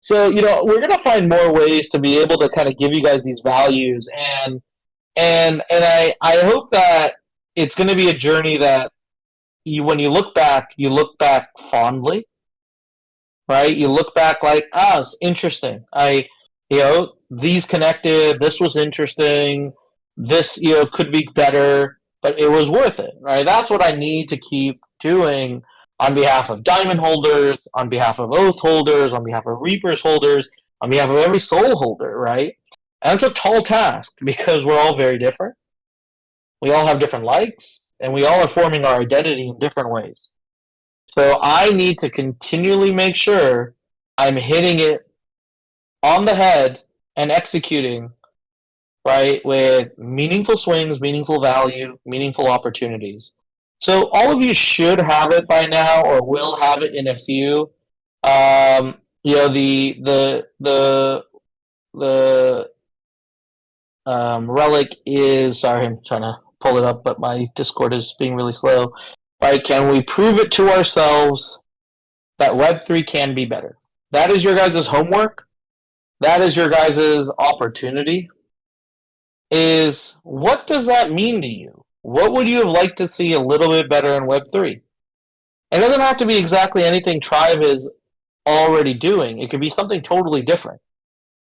So, we're going to find more ways to be able to kind of give you guys these values. And I hope that it's going to be a journey that when you look back fondly, right? You look back like, it's interesting. These connected, this was interesting, this, could be better, but it was worth it, right? That's what I need to keep doing on behalf of diamond holders, on behalf of oath holders, on behalf of reapers holders, on behalf of every soul holder, right? And it's a tall task because we're all very different. We all have different likes, and we all are forming our identity in different ways. So I need to continually make sure I'm hitting it on the head and executing, right, with meaningful swings, meaningful value, meaningful opportunities. So all of you should have it by now, or will have it in a few. The relic is, sorry, I'm trying to pull it up, but my Discord is being really slow. Right? Can we prove it to ourselves that Web3 can be better? That is your guys' homework. That is your guys' opportunity. Is what does that mean to you? What would you have liked to see a little bit better in Web3? It doesn't have to be exactly anything Tribe is already doing. It could be something totally different,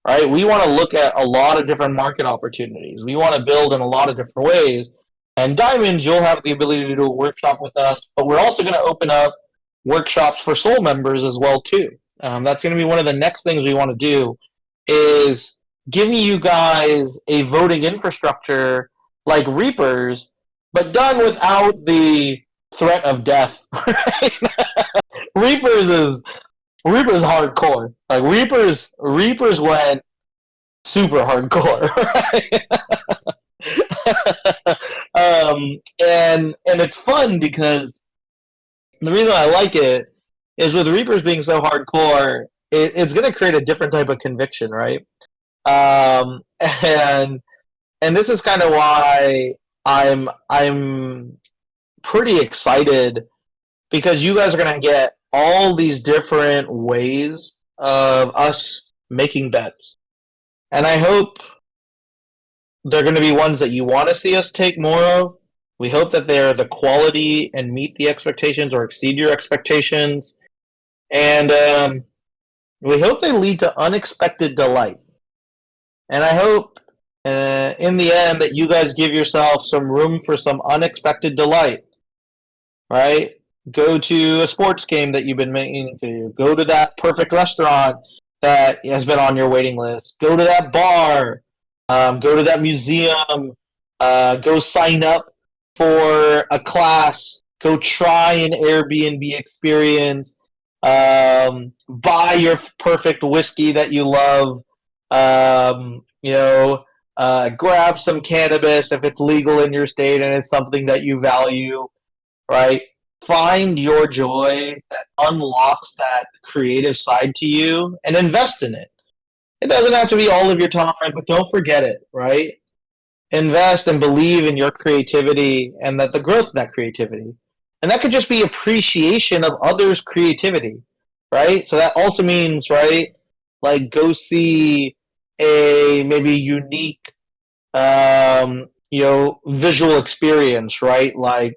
right? We want to look at a lot of different market opportunities. We want to build in a lot of different ways. And Diamonds, you'll have the ability to do a workshop with us, but we're also going to open up workshops for Soul members as well too. That's going to be one of the next things we want to do, is giving you guys a voting infrastructure like Reapers, but done without the threat of death. Right? Reapers is hardcore. Like Reapers went super hardcore. Right? And it's fun because the reason I like it is, with Reapers being so hardcore, it's going to create a different type of conviction, right? And this is kind of why I'm pretty excited, because you guys are going to get all these different ways of us making bets, and I hope they're going to be ones that you want to see us take more of. We hope that they're the quality and meet the expectations or exceed your expectations, and we hope they lead to unexpected delight. And I hope, in the end, that you guys give yourself some room for some unexpected delight, right? Go to a sports game that you've been meaning to. Go to that perfect restaurant that has been on your waiting list. Go to that bar. Go to that museum. Go sign up for a class. Go try an Airbnb experience. Buy your perfect whiskey that you love. Grab some cannabis if it's legal in your state and it's something that you value, right? Find your joy that unlocks that creative side to you and invest in it. It doesn't have to be all of your time, but don't forget it, right? Invest and believe in your creativity and that the growth of that creativity. And that could just be appreciation of others' creativity, right? So that also means, right, like go see a maybe unique, visual experience, right? Like,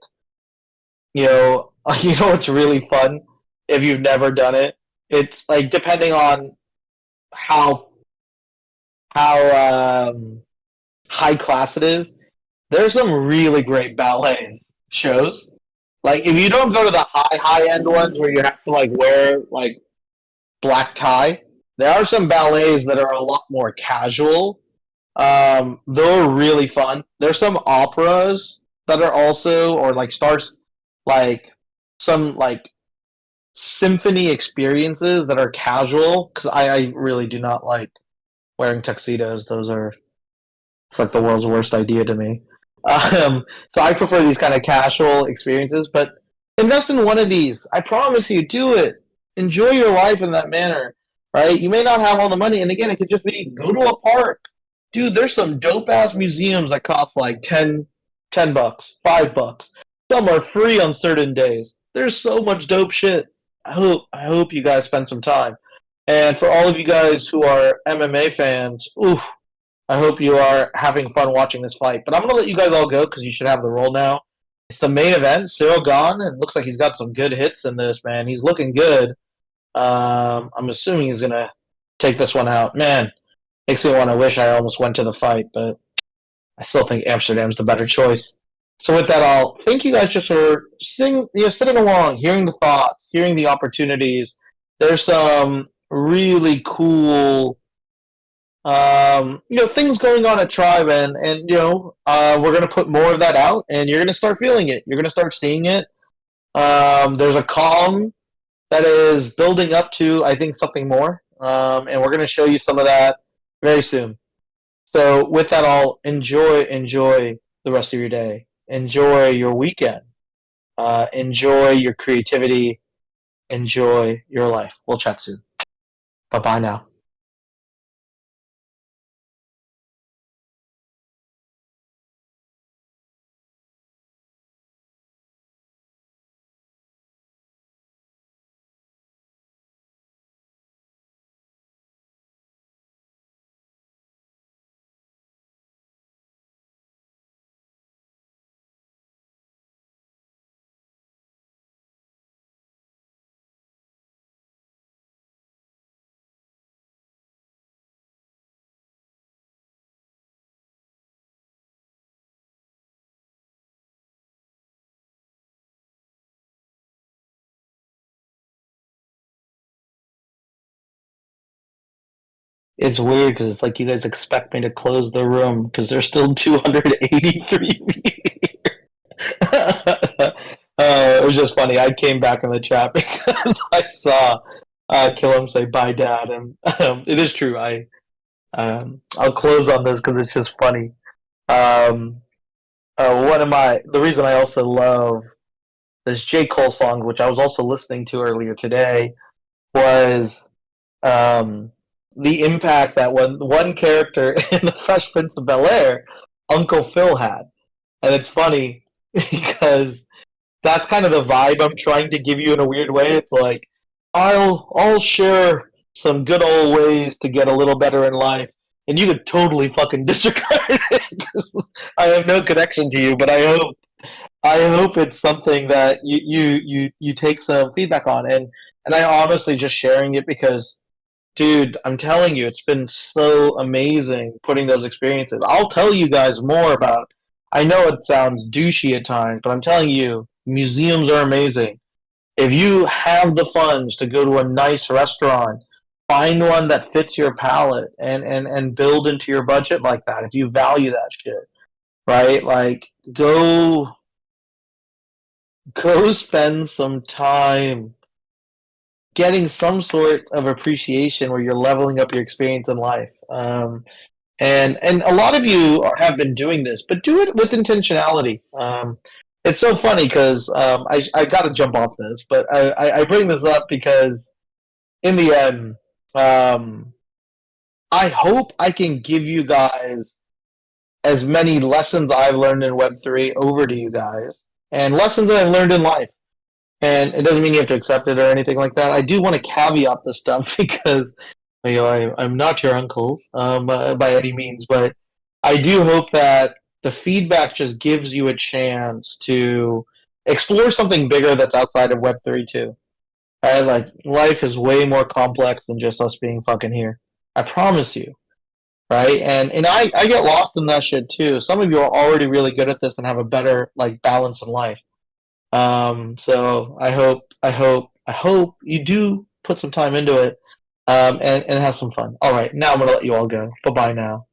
it's really fun if you've never done it. It's like, depending on how high class it is, there's some really great ballet shows. Like, if you don't go to the high end ones where you have to like wear like black tie, there are some ballets that are a lot more casual. They're really fun. There's some operas that are also, or like stars, like some like symphony experiences that are casual. Because I really do not like wearing tuxedos. Those are It's like the world's worst idea to me. So I prefer these kind of casual experiences, but invest in one of these. I promise you, do it. Enjoy your life in that manner, right? You may not have all the money, and again, it could just be go to a park. Dude, there's some dope ass museums that cost like $10, $5. Some are free on certain days. There's so much dope shit. I hope you guys spend some time. And for all of you guys who are MMA fans, ooh, I hope you are having fun watching this fight. But I'm going to let you guys all go because you should have the roll now. It's the main event. Cyril Gane. It looks like he's got some good hits in this, man. He's looking good. I'm assuming he's going to take this one out. Man, makes me want to wish I almost went to the fight, but I still think Amsterdam's the better choice. So with that, I'll thank you guys just for sitting along, hearing the thoughts, hearing the opportunities. There's some really cool things going on at Tribe, and we're gonna put more of that out, and you're gonna start feeling it. You're gonna start seeing it. There's a calm that is building up to, I think, something more, and we're gonna show you some of that very soon. So with that, I'll enjoy the rest of your day. Enjoy your weekend. Enjoy your creativity. Enjoy your life. We'll chat soon. Bye bye now. It's weird because it's like you guys expect me to close the room because there's still 283 here. It was just funny. I came back in the chat because I saw Killam say "Bye, Dad," and it is true. I'll close on this because it's just funny. Um, the reason I also love this J Cole song, which I was also listening to earlier today, was the impact that one character in the Fresh Prince of Bel Air, Uncle Phil, had, and it's funny because that's kind of the vibe I'm trying to give you in a weird way. It's like I'll share some good old ways to get a little better in life, and you could totally fucking disregard it because I have no connection to you. But I hope it's something that you take some feedback on, and I honestly just sharing it because, dude, I'm telling you, it's been so amazing putting those experiences. I'll tell you guys more about. I know it sounds douchey at times, but I'm telling you, museums are amazing. If you have the funds to go to a nice restaurant, find one that fits your palate and build into your budget like that. If you value that shit, right? Like go spend some time getting some sort of appreciation where you're leveling up your experience in life. And a lot of you have been doing this, but do it with intentionality. It's so funny because I got to jump off this, but I bring this up because in the end, I hope I can give you guys as many lessons I've learned in Web3 over to you guys, and lessons that I've learned in life. And it doesn't mean you have to accept it or anything like that. I do want to caveat this stuff because I'm not your uncles by any means, but I do hope that the feedback just gives you a chance to explore something bigger that's outside of Web3 too. Right? Like life is way more complex than just us being fucking here. I promise you. Right? And I get lost in that shit too. Some of you are already really good at this and have a better like balance in life. So I hope you do put some time into it, and have some fun. All right, now I'm gonna let you all go. Bye bye now.